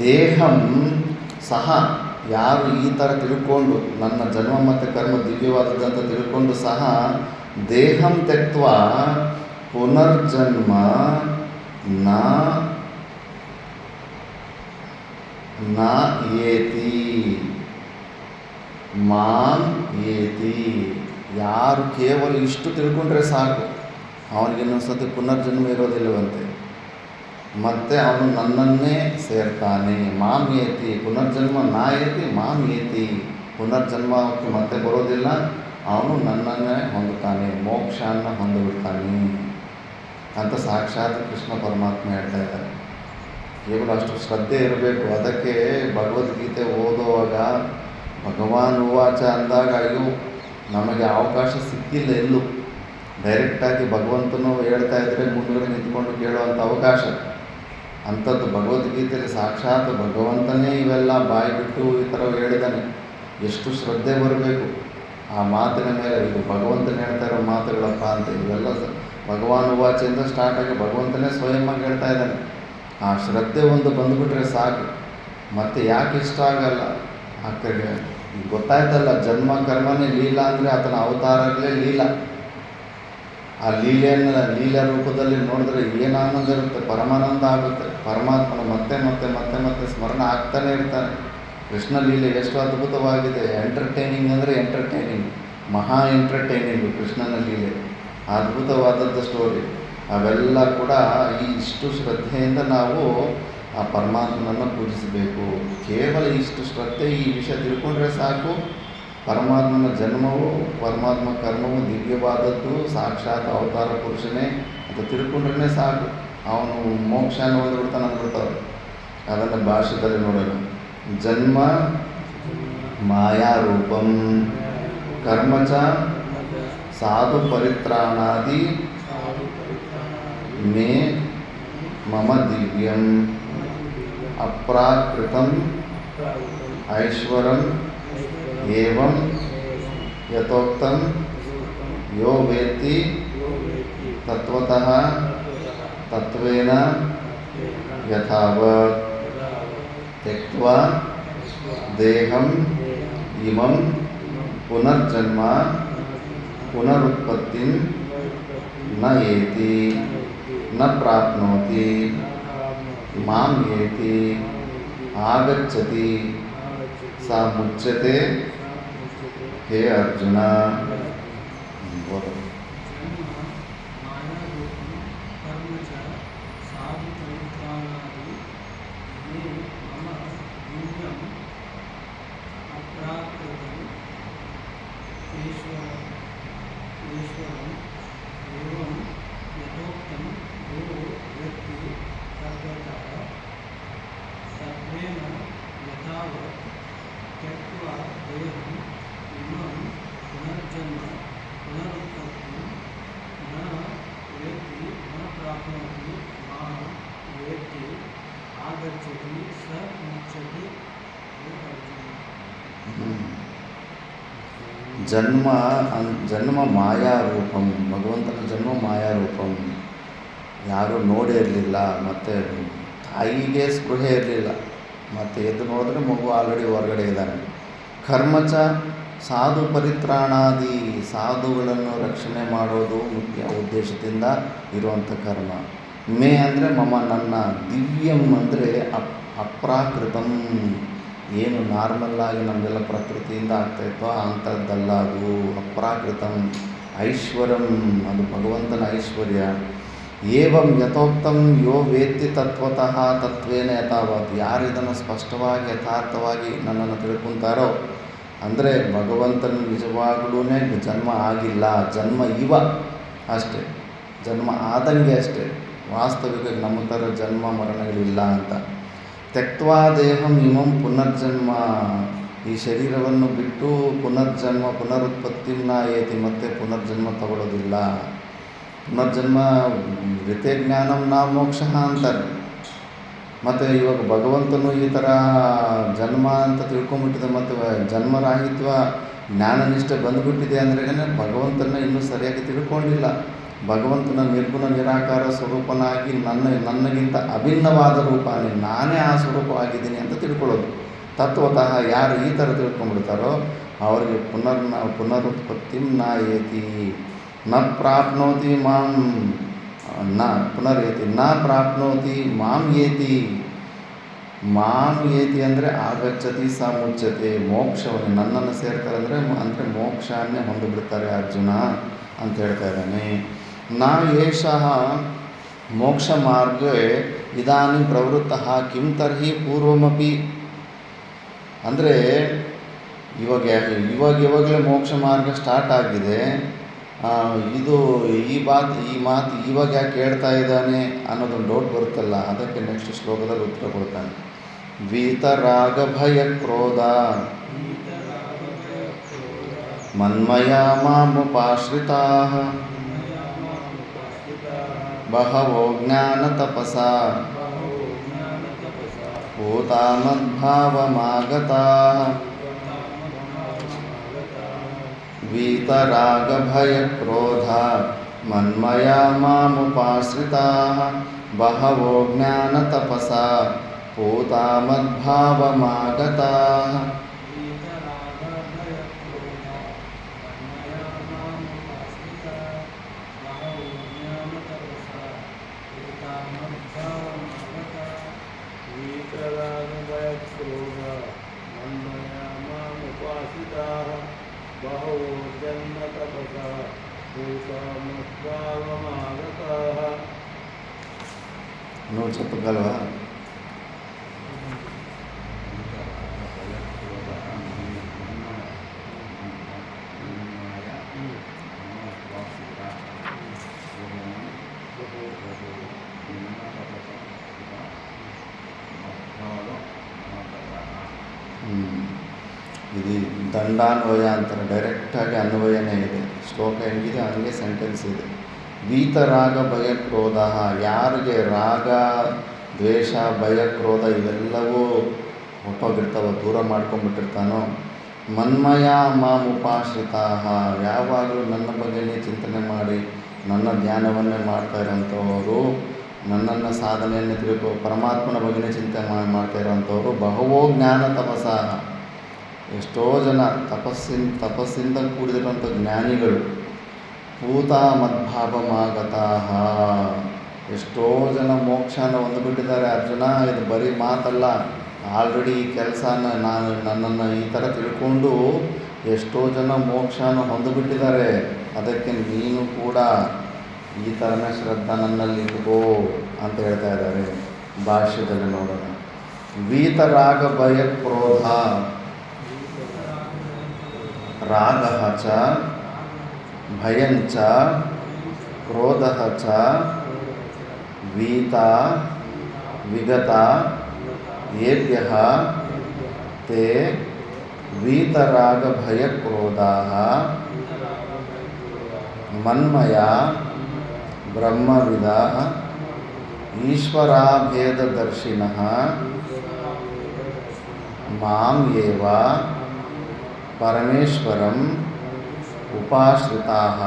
ದೇಹಂ ಸಹ ಯಾರು ಈ ಥರ ತಿಳ್ಕೊಂಡು ನನ್ನ ಜನ್ಮ ಮತ್ತು ಕರ್ಮ ದಿವ್ಯವಾದದ್ದಂತ ತಿಳ್ಕೊಂಡು ಸಹ ದೇಹಂ ತ್ಯಕ್ತ್ವಾ ಪುನರ್ಜನ್ಮ ನ ಏತಿ ಮಾಂ ಏತಿ. ಯಾರು ಕೇವಲ ಇಷ್ಟು ತಿಳ್ಕೊಂಡ್ರೆ ಸಾಕು, ಅವನಿಗೆ ಇನ್ನೊಂದ್ಸತಿ ಪುನರ್ಜನ್ಮ ಇರೋದಿಲ್ಲವಂತೆ. ಮತ್ತೆ ಅವನು ನನ್ನನ್ನೇ ಸೇರ್ತಾನೆ. ಮಾಂ ಏತಿ ಪುನರ್ಜನ್ಮ ನಾ ಏತಿ ಮಾಂ ಏತಿ. ಪುನರ್ಜನ್ಮಕ್ಕೆ ಮತ್ತೆ ಬರೋದಿಲ್ಲ, ಅವನು ನನ್ನನ್ನೇ ಹೊಂದುತ್ತಾನೆ, ಮೋಕ್ಷವನ್ನು ಹೊಂದಿಬಿಡ್ತಾನೆ ಅಂತ ಸಾಕ್ಷಾತ್ ಕೃಷ್ಣ ಪರಮಾತ್ಮ ಹೇಳ್ತಾ ಇದ್ದಾರೆ. ಕೇವಲ ಅಷ್ಟು ಶ್ರದ್ಧೆ ಇರಬೇಕು. ಅದಕ್ಕೆ ಭಗವದ್ಗೀತೆ ಓದುವಾಗ ಭಗವಾನ್ ಉವಾಚ ಅಂದಾಗ ಅಯ್ಯೋ ನಮಗೆ ಅವಕಾಶ ಸಿಕ್ಕಿಲ್ಲ ಎಲ್ಲೂ. ಡೈರೆಕ್ಟಾಗಿ ಭಗವಂತನು ಹೇಳ್ತಾ ಇದ್ದರೆ ಮುಂದುಗಡೆ ನಿಂತ್ಕೊಂಡು ಕೇಳುವಂಥ ಅವಕಾಶ. ಅಂಥದ್ದು ಭಗವದ್ಗೀತೆಯಲ್ಲಿ ಸಾಕ್ಷಾತ್ ಭಗವಂತನೇ ಇವೆಲ್ಲ ಬಾಯಿ ಬಿಟ್ಟು ಈ ಥರ ಹೇಳಿದ್ದಾನೆ. ಎಷ್ಟು ಶ್ರದ್ಧೆ ಬರಬೇಕು ಆ ಮಾತಿನ ಮೇಲೆ. ಇದು ಭಗವಂತನ ಹೇಳ್ತಾ ಇರೋ ಮಾತುಗಳಪ್ಪ ಅಂತ. ಇವೆಲ್ಲ ಭಗವಾನ್ ಉವಾಚೆಯಿಂದ ಸ್ಟಾರ್ಟ್ ಆಗಿ ಭಗವಂತನೇ ಸ್ವಯಂವಾಗಿ ಹೇಳ್ತಾ ಇದ್ದಾನೆ. ಆ ಶ್ರದ್ಧೆ ಒಂದು ಬಂದುಬಿಟ್ರೆ ಸಾಕು, ಮತ್ತು ಯಾಕೆ ಇಷ್ಟ ಆಗಲ್ಲ ಆ ಕಡೆ ಗೊತ್ತಾಯ್ತಲ್ಲ. ಜನ್ಮ ಕರ್ಮನೇ ಲೀಲಾ ಅಂದರೆ ಆತನ ಅವತಾರಗಳೇ ಲೀಲಾ. ಆ ಲೀಲಾ ರೂಪದಲ್ಲಿ ನೋಡಿದ್ರೆ ಏನು ಆನಂದ ಇರುತ್ತೆ, ಪರಮಾನಂದ ಆಗುತ್ತೆ. ಪರಮಾತ್ಮನ ಮತ್ತೆ ಮತ್ತೆ ಮತ್ತೆ ಮತ್ತೆ ಸ್ಮರಣ ಆಗ್ತಾನೆ ಇರ್ತಾನೆ. ಕೃಷ್ಣ ಲೀಲೆ ಎಷ್ಟು ಅದ್ಭುತವಾಗಿದೆ. ಎಂಟರ್ಟೈನಿಂಗ್ ಅಂದರೆ ಎಂಟರ್ಟೈನಿಂಗ್, ಮಹಾ ಎಂಟರ್ಟೈನಿಂಗು ಕೃಷ್ಣನ ಲೀಲೆ. ಅದ್ಭುತವಾದದ್ದು ಸ್ಟೋರಿ. ಅವೆಲ್ಲ ಕೂಡ ಇಷ್ಟು ಶ್ರದ್ಧೆಯಿಂದ ನಾವು ಆ ಪರಮಾತ್ಮನನ್ನು ಪೂಜಿಸಬೇಕು. ಕೇವಲ ಇಷ್ಟು ಶ್ರದ್ಧೆ, ಈ ವಿಷಯ ತಿಳ್ಕೊಂಡ್ರೆ ಸಾಕು. ಪರಮಾತ್ಮನ ಜನ್ಮವು, ಪರಮಾತ್ಮ ಕರ್ಮವು ದಿವ್ಯವಾದದ್ದು, ಸಾಕ್ಷಾತ್ ಅವತಾರ ಪುರುಷನೇ ಅಂತ ತಿಳ್ಕೊಂಡ್ರೆ ಸಾಕು. ಅವನು ಮೋಕ್ಷನ ಹೊಂದ್ಬಿಡ್ತಾನೆ ಅಂದ್ಬಿಡ್ತಾವೆ. ಅದನ್ನು ಭಾಷ್ಯದಲ್ಲಿ ನೋಡೋಣ. ಜನ್ಮ ಮಾಯಾರೂಪಂ ಕರ್ಮಚ ಸಾಧು ಪರಿತ್ರಾಣಾದಿ ಮೇ ಮಮ ದಿವ್ಯಂ ಅಪ್ರಾಕೃತಂ ಐಶ್ವರಂ ಏವಂ ಯಥೋಕ್ತಂ ಯೋ ವೇತ್ತಿ ತತ್ವತಃ ತತ್ವೇನ ಯಥಾವತ್ ತ್ಯಕ್ತ್ವಾ ದೇಹಂ ಇಮಂ ಪುನರ್ಜನ್ಮ ಪುನರುತ್ಪತ್ತಿಂ ನ ಏತಿ ನ ಪ್ರಾಪ್ನೋತಿ ಮಾಂ ಏತಿ ಆಗಚ್ಚತಿ ಸಾ ಮುಚ್ಯತೆ ಹೇ ಅರ್ಜುನ. ಜನ್ಮ ಮಾಯಾರೂಪಂ, ಭಗವಂತನ ಜನ್ಮ ಮಾಯಾರೂಪಂ. ಯಾರೂ ನೋಡೇ ಇರಲಿಲ್ಲ, ಮತ್ತು ತಾಯಿಗೆ ಸ್ಪೃಹೆ ಇರಲಿಲ್ಲ. ಮತ್ತು ಎದ್ದು ನೋಡಿದ್ರೆ ಮಗು ಆಲ್ರೆಡಿ ಹೊರಗಡೆ ಇದ್ದಾನೆ. ಕರ್ಮಚ ಸಾಧು ಪರಿತ್ರಾಣಾದಿ, ಸಾಧುಗಳನ್ನು ರಕ್ಷಣೆ ಮಾಡೋದು ಮುಖ್ಯ ಉದ್ದೇಶದಿಂದ ಇರುವಂಥ ಕರ್ಮ. ಮೇ ಅಂದರೆ ಮಮ ನನ್ನ, ದಿವ್ಯಂ ಅಂದರೆ ಅಪ್ರಾಕೃತಂ, ಏನು ನಾರ್ಮಲ್ಲಾಗಿ ನಮಗೆಲ್ಲ ಪ್ರಕೃತಿಯಿಂದ ಆಗ್ತಾಯಿತ್ತೋ ಅಂಥದ್ದಲ್ಲ ಅದು. ಅಪ್ರಾಕೃತಂ ಐಶ್ವರ್ಯಂ, ಅದು ಭಗವಂತನ ಐಶ್ವರ್ಯ. ಏವಂ ಯಥೋಕ್ತಂ ಯೋ ವೇತ್ತಿ ತತ್ವತಃ ತತ್ವೇನ ಯಥಾವತ್, ಯಾರು ಇದನ್ನು ಸ್ಪಷ್ಟವಾಗಿ ಯಥಾರ್ಥವಾಗಿ ನನ್ನನ್ನು ತಿಳ್ಕೊತಾರೋ, ಅಂದರೆ ಭಗವಂತನ ನಿಜವಾಗ್ಲೂ ಜನ್ಮ ಆಗಿಲ್ಲ, ಜನ್ಮ ಇವ ಅಷ್ಟೇ, ಜನ್ಮ ಆದಂಗೆ ಅಷ್ಟೇ. ವಾಸ್ತವಿಕ ನಮ್ಮ ಥರ ಜನ್ಮ ಮರಣಗಳಿಲ್ಲ ಅಂತ. ತ್ಯಕ್ತ್ವಾ ದೇಹಂ ಇಮಂ ಪುನರ್ಜನ್ಮ, ಈ ಶರೀರವನ್ನು ಬಿಟ್ಟು ಪುನರ್ಜನ್ಮ ಪುನರುತ್ಪತ್ತಿನ ಏತಿ, ಮತ್ತೆ ಪುನರ್ಜನ್ಮ ತಗೊಳ್ಳೋದಿಲ್ಲ. ಪುನರ್ಜನ್ಮ ವೃತೆ ಜ್ಞಾನಂ ನಾ ಮೋಕ್ಷ ಅಂತಾರೆ. ಮತ್ತು ಇವಾಗ ಭಗವಂತನು ಈ ಥರ ಜನ್ಮ ಅಂತ ತಿಳ್ಕೊಂಬಿಟ್ಟಿದೆ, ಮತ್ತು ಜನ್ಮರಾಹಿತ್ವ ಜ್ಞಾನನಿಷ್ಠೆ ಬಂದುಬಿಟ್ಟಿದೆ ಅಂದ್ರೆ ಭಗವಂತನ ಇನ್ನೂ ಸರಿಯಾಗಿ ತಿಳ್ಕೊಂಡಿಲ್ಲ. ಭಗವಂತನ ನಿರ್ಗುಣ ನಿರಾಕಾರ ಸ್ವರೂಪನಾಗಿ ನನಗಿಂತ ಅಭಿನ್ನವಾದ ರೂಪನೇ, ನಾನೇ ಆ ಸ್ವರೂಪವಾಗಿದ್ದೀನಿ ಅಂತ ತಿಳ್ಕೊಳ್ಳೋದು. ತತ್ವತಃ ಯಾರು ಈ ಥರ ತಿಳ್ಕೊಂಡ್ಬಿಡ್ತಾರೋ ಅವರಿಗೆ ಪುನರುತ್ಪತ್ತಿ ನ ಏತಿ ನ ಪ್ರಾಪ್ನೋತಿ ಮಾಂ ನ ಪುನರೇತಿ ನ ಪ್ರಾಪ್ನೋತಿ ಮಾಂ ಏತಿ. ಮಾಂ ಏತಿ ಅಂದರೆ ಆಗಚ್ಚತಿ ಸ ಮುಚ್ಯತೆ, ಮೋಕ್ಷವನ್ನು ನನ್ನನ್ನು ಸೇರ್ತಾರೆ ಅಂದರೆ ಮೋಕ್ಷವನ್ನೇ ಹೊಂದಿಬಿಡ್ತಾರೆ ಅರ್ಜುನ ಅಂತ ಹೇಳ್ತಾ ಇದ್ದಾನೆ. ನಾ ಏಷಃ ಮೋಕ್ಷ ಮಾರ್ಗೇ ಇದಾನಿ ಪ್ರವೃತ್ತಃ ಕಿಂ ತರ್ಹಿ ಪೂರ್ವಮಪಿ. ಅಂದರೆ ಇವಾಗಲೇ ಮೋಕ್ಷ ಮಾರ್ಗ ಸ್ಟಾರ್ಟ್ ಆಗಿದೆ, ಈ ಮಾತು ಇವಾಗ ಯಾಕೆ ಹೇಳ್ತಾ ಇದ್ದಾನೆ ಅನ್ನೋದೊಂದು ಡೌಟ್ ಬರುತ್ತಲ್ಲ, ಅದಕ್ಕೆ ನೆಕ್ಸ್ಟ್ ಶ್ಲೋಕದಲ್ಲಿ ಉತ್ತರ ಕೊಡ್ತಾನೆ. ವೀತರಾಗ ಭಯ ಕ್ರೋಧ ಮನ್ಮಯಾ ಮಾಮುಪಾಶ್ರಿತಾಃ ಬಹವೋ ಜ್ಞಾನ ತಪಸಾ ಭೂತಾ ಮದ್ಭಾವಮಾಗತಾಃ. ವೀತರಾಗ ಭಯ ಕ್ರೋಧ ಮನ್ಮಯಾ ಮಾಮುಪಾಶ್ರಿತಾಃ ಬಹವೋ ಜ್ಞಾನತಪಸಾ ಪೂತಾ ಮದ್ಭಾವಮಾಗತಾಃ. నువ్వు చెప్పగలవా? ಇದು ದಂಡಾನ್ವಯ ಅಂತಾರೆ, ಡೈರೆಕ್ಟಾಗಿ ಅನ್ವಯನೇ ಇದೆ. ಶ್ಲೋಕ ಹೆಂಗಿದೆ ಹಂಗೆ ಸೆಂಟೆನ್ಸ್ ಇದೆ. ವೀತರಾಗ ಭಯ ಕ್ರೋಧ, ಯಾರಿಗೆ ರಾಗ ದ್ವೇಷ ಭಯ ಕ್ರೋಧ ಇವೆಲ್ಲವೂ ಹೊಟ್ಟೋಗಿರ್ತಾವೋ, ದೂರ ಮಾಡ್ಕೊಂಡ್ಬಿಟ್ಟಿರ್ತಾನೋ, ಮನ್ಮಯ ಮಾಮುಪಾಶ್ರಿತಾ, ಯಾವಾಗಲೂ ನನ್ನ ಬಗ್ಗೆನೇ ಚಿಂತನೆ ಮಾಡಿ ನನ್ನ ಧ್ಯಾನವನ್ನೇ ಮಾಡ್ತಾ ಇರೋಂಥವರು, ನನ್ನನ್ನು ಸಾಧನೆಯನ್ನು ತಿಳ್ಕೊ ಪರಮಾತ್ಮನ ಬಗ್ಗೆನೇ ಚಿಂತನೆ ಮಾಡ್ತಾ ಇರೋಂಥವ್ರು ಬಹವೋ ಜ್ಞಾನ ತಪಸಾ, ಎಷ್ಟೋ ಜನ ತಪಸ್ಸಿಂದ ಕೂಡಿದಿರುವಂಥ ಜ್ಞಾನಿಗಳು, ಪೂತ ಮದ್ಭಾವಮಾಗತಾಃ, ಎಷ್ಟೋ ಜನ ಮೋಕ್ಷನ ಹೊಂದಿಬಿಟ್ಟಿದ್ದಾರೆ. ಅರ್ಜುನ, ಇದು ಬರೀ ಮಾತಲ್ಲ, ಆಲ್ರೆಡಿ ಈ ಕೆಲಸನ ನನ್ನನ್ನು ಈ ಥರ ತಿಳ್ಕೊಂಡು ಎಷ್ಟೋ ಜನ ಮೋಕ್ಷನ ಹೊಂದಿಬಿಟ್ಟಿದ್ದಾರೆ. ಅದಕ್ಕೆ ನೀನು ಕೂಡ ಈ ಥರನೇ ಶ್ರದ್ಧಾ ನನ್ನಲ್ಲಿ ಇಟ್ಕೋ ಅಂತ ಹೇಳ್ತಾ ಇದ್ದಾರೆ. ಭಾಷ್ಯದಲ್ಲಿ ನೋಡೋಣ. ವೀತರಾಗ ಭಯ ಕ್ರೋಧ, ರಾಗಃ ಚ ಭಯಂಚ ಕ್ರೋಧಃ ಚ ವೀತ ವಿಗತ ಏಭ್ಯಃ ತೇ ವೀತರಾಗ ಭಯ ಕ್ರೋಧಾಃ ಮನ್ಮಯ ಬ್ರಹ್ಮವಿದಃ ಈಶ್ವರಾಭೇದದರ್ಶಿನಃ ಮಾಂ ಏವ ಪರಮೇಶ್ವರಂ ಉಪಾಶ್ರಿತಾಃ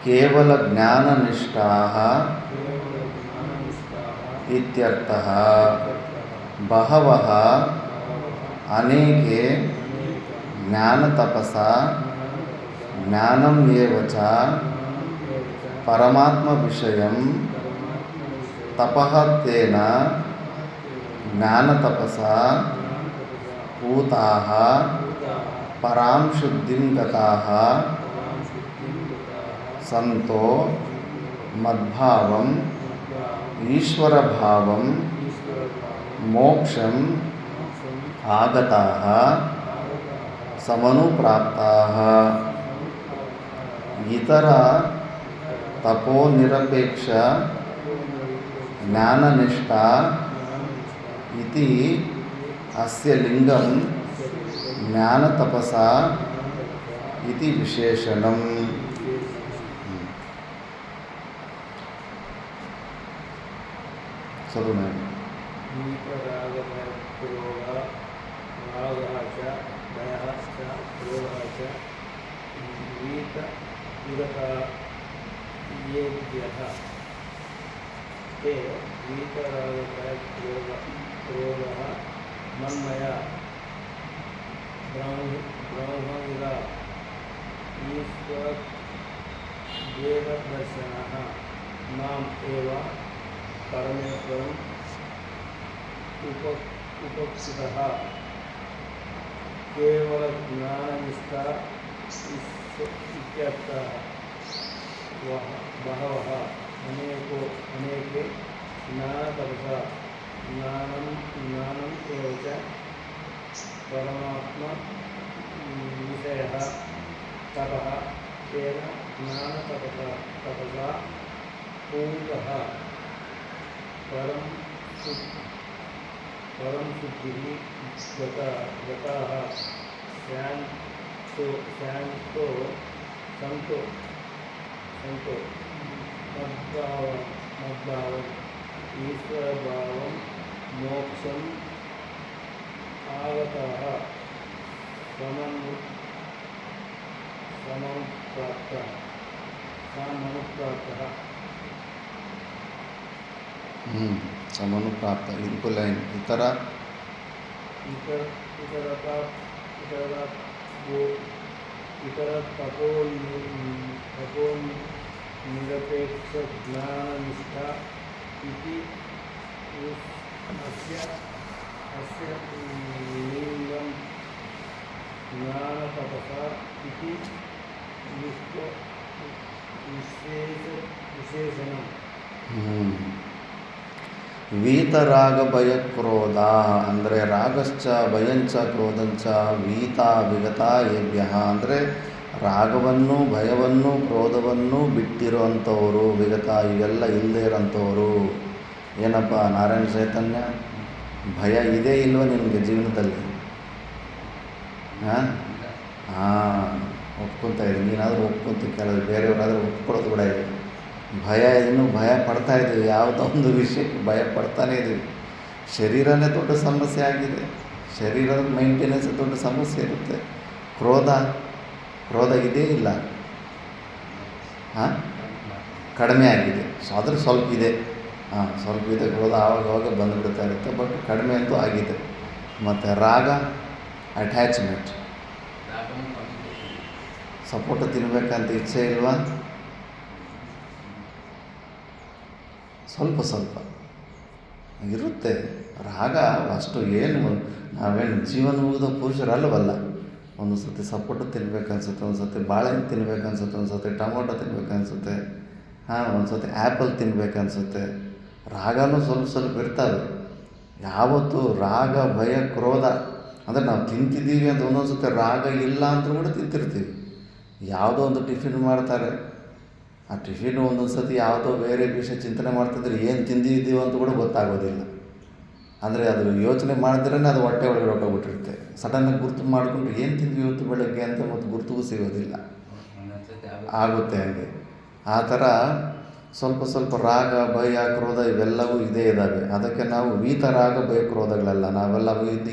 ಕೇವಲ ಜ್ಞಾನನಿಷ್ಠಾಃ ಇತ್ಯರ್ಥಃ. ಬಹವಃ ಅನೇಕೆ ಜ್ಞಾನತಪಸಾ ಜ್ಞಾನಂ ಏವ ಚ ಪರಮಾತ್ಮ ವಿಷಯಂ ತಪಃ ತೇನ ಜ್ಞಾನತಪಸಾ ಪೂತಾಃ ಪರಾಂ ಶುದ್ಧಿಂ ಗತಾಃ ಸಂತೋ ಮದ್ಭಾವಂ ಈಶ್ವರಭಾವಂ ಮೋಕ್ಷಂ ಆಗತಾಃ ಸಮನುಪ್ರಾಪ್ತಾಃ. ಇತರ ತಪೋನಿರಪೇಕ್ಷ ಜ್ಞಾನನಿಷ್ಠಾ ಇತಿ ಅಸ್ಯ ಲಿಂಗಂ ಜ್ಞಾನತಪಸಾ ಇತಿ ವಿಶೇಷಣಂ. ಸರುಣ ಮನ್ಮಯ ಬ್ರಹ್ಮವಿದ ಈಶ್ವರ ದೇವದರ್ಶನಃ ಮಾಂ ಏವ ಪರಮೇಶ್ವರಂ ಉಪಸ್ಥಿತಃ ಕೇವಲ ಜ್ಞಾನನಿಷ್ಠಾ ಇತ್ಯರ್ಥಃ. ಬಹವಃ ಅನೇಕೆ ಜ್ಞಾನತಪಸಾ ಜ್ಞಾನಂ ಏವ ಚ ಪರಮಾತ್ಮ ವಿಷಯಃ ತಪಃ ತೇನ ಜ್ಞಾನತಪಸಾ ಪೂತಃ परम शुद्धि गताः शांतो संतो मद्भावम् ईश्वरभावं मोक्षम् आगताः समनुप्राप्तः ಸಮನುಪ್ರಾಪ್ತ ಇಂಕೋ ಲೈನ್ ಇತರ इतर इतरता इतरता वो इतर तपोनिरपेक्ष ज्ञाननिष्ठा इति अस्य अस्य लिङ्गं ज्ञानतपसा इति विशेषणम् ವೀತರಾಗ ಭಯ ಕ್ರೋಧ ಅಂದರೆ ರಾಗಶ್ಚ ಭಯಂಚ ಕ್ರೋಧಂಚ ವೀತ ವಿಗತ ಏಭ್ಯ ಅಂದರೆ ರಾಗವನ್ನು ಭಯವನ್ನು ಕ್ರೋಧವನ್ನು ಬಿಟ್ಟಿರುವಂಥವರು ವಿಗತ ಇವೆಲ್ಲ ಇಲ್ಲದೇ ಇರೋಂಥವರು. ಏನಪ್ಪ ನಾರಾಯಣ ಚೈತನ್ಯ, ಭಯ ಇದೇ ಇಲ್ವ ನಿನಗೆ ಜೀವನದಲ್ಲಿ? ಒಪ್ಕೊತಾ ಇದ್ದೀನಿ. ನೀನಾದರೂ ಒಪ್ಕೊಂತ, ಕೆಲವರು ಬೇರೆಯವರಾದರೂ ಒಪ್ಕೊಳ್ಳೋದು ಕೂಡ ಇದೆ. ಇನ್ನೂ ಭಯ ಪಡ್ತಾ ಇದ್ದೀವಿ, ಯಾವುದೋ ಒಂದು ವಿಷಯಕ್ಕೆ ಭಯ ಪಡ್ತಾನೇ ಇದ್ದೀವಿ. ಶರೀರನೇ ದೊಡ್ಡ ಸಮಸ್ಯೆ ಆಗಿದೆ, ಶರೀರದ ಮೈಂಟೆನೆನ್ಸ್ ದೊಡ್ಡ ಸಮಸ್ಯೆ ಇರುತ್ತೆ. ಕ್ರೋಧ ಇದೇ ಇಲ್ಲ, ಕಡಿಮೆ ಆಗಿದೆ. ಆದರೆ ಸ್ವಲ್ಪ ಇದೆ, ಸ್ವಲ್ಪ ಇದೆ ಕ್ರೋಧ, ಆವಾಗವಾಗ ಬಂದುಬಿಡ್ತಾ ಇರುತ್ತೆ, ಬಟ್ ಕಡಿಮೆ ಅಂತೂ ಆಗಿದೆ. ಮತ್ತು ರಾಗ ಅಟ್ಯಾಚ್ಮೆಂಟ್, ಸಪೋಟ ತಿನ್ನಬೇಕಂತ ಇಚ್ಛೆ ಇಲ್ವಾ? ಸ್ವಲ್ಪ ಇರುತ್ತೆ ರಾಗ. ಅಷ್ಟು ಏನು ನಾವೇನು ಜೀವನ ಮುಗಿದ ಪುರುಷರಲ್ಲವಲ್ಲ. ಒಂದು ಸತಿ ಸಪೋಟ ತಿನ್ಬೇಕನ್ಸುತ್ತೆ, ಒಂದು ಸತಿ ಬಾಳೆಹಣ್ಣು ತಿನ್ಬೇಕನ್ಸುತ್ತೆ, ಒಂದು ಸತಿ ಟೊಮೊಟೊ ತಿನ್ಬೇಕನ್ಸುತ್ತೆ, ಒಂದು ಸತಿ ಆ್ಯಪಲ್ ತಿನ್ಬೇಕನ್ಸುತ್ತೆ. ರಾಗನೂ ಸ್ವಲ್ಪ ಇರ್ತವೆ. ಯಾವತ್ತು ರಾಗ ಭಯ ಕ್ರೋಧ ಅಂದರೆ ನಾವು ತಿಂತಿದ್ದೀವಿ ಅಂತ ಒಂದೊಂದು ಸತಿ ರಾಗ ಇಲ್ಲ ಅಂತಲೂ ಕೂಡ ತಿಂತಿರ್ತೀವಿ. ಯಾವುದೋ ಒಂದು ಟಿಫಿನ್ ಮಾಡ್ತಾರೆ, ಆ ಟಿಫಿನು ಒಂದೊಂದು ಸತಿ ಯಾವುದೋ ಬೇರೆ ವಿಷಯ ಚಿಂತನೆ ಮಾಡ್ತಿದ್ರೆ ಏನು ತಿಂದಿದ್ದೀವಿ ಅಂತ ಕೂಡ ಗೊತ್ತಾಗೋದಿಲ್ಲ. ಅಂದರೆ ಅದು ಯೋಚನೆ ಮಾಡಿದ್ರೇ ಅದು ಹೊಟ್ಟೆ ಒಳಗಡೆ ಹೊಟ್ಟೋಗ್ಬಿಟ್ಟಿರುತ್ತೆ. ಸಡನ್ನಾಗಿ ಗುರ್ತು ಮಾಡಿಕೊಂಡು ಏನು ತಿಂದ್ವಿ ಇವತ್ತು ಬೆಳಗ್ಗೆ ಅಂತ ಮತ್ತು ಗುರ್ತಿಗೂ ಸಿಗೋದಿಲ್ಲ, ಆಗುತ್ತೆ ಹಾಗೆ. ಆ ಥರ ಸ್ವಲ್ಪ ರಾಗ ಭಯ ಕ್ರೋಧ ಇವೆಲ್ಲವೂ ಇದ್ದಾವೆ. ಅದಕ್ಕೆ ನಾವು ವೀತರಾಗ ಭಯ ಕ್ರೋಧಗಳಲ್ಲ, ನಾವೆಲ್ಲ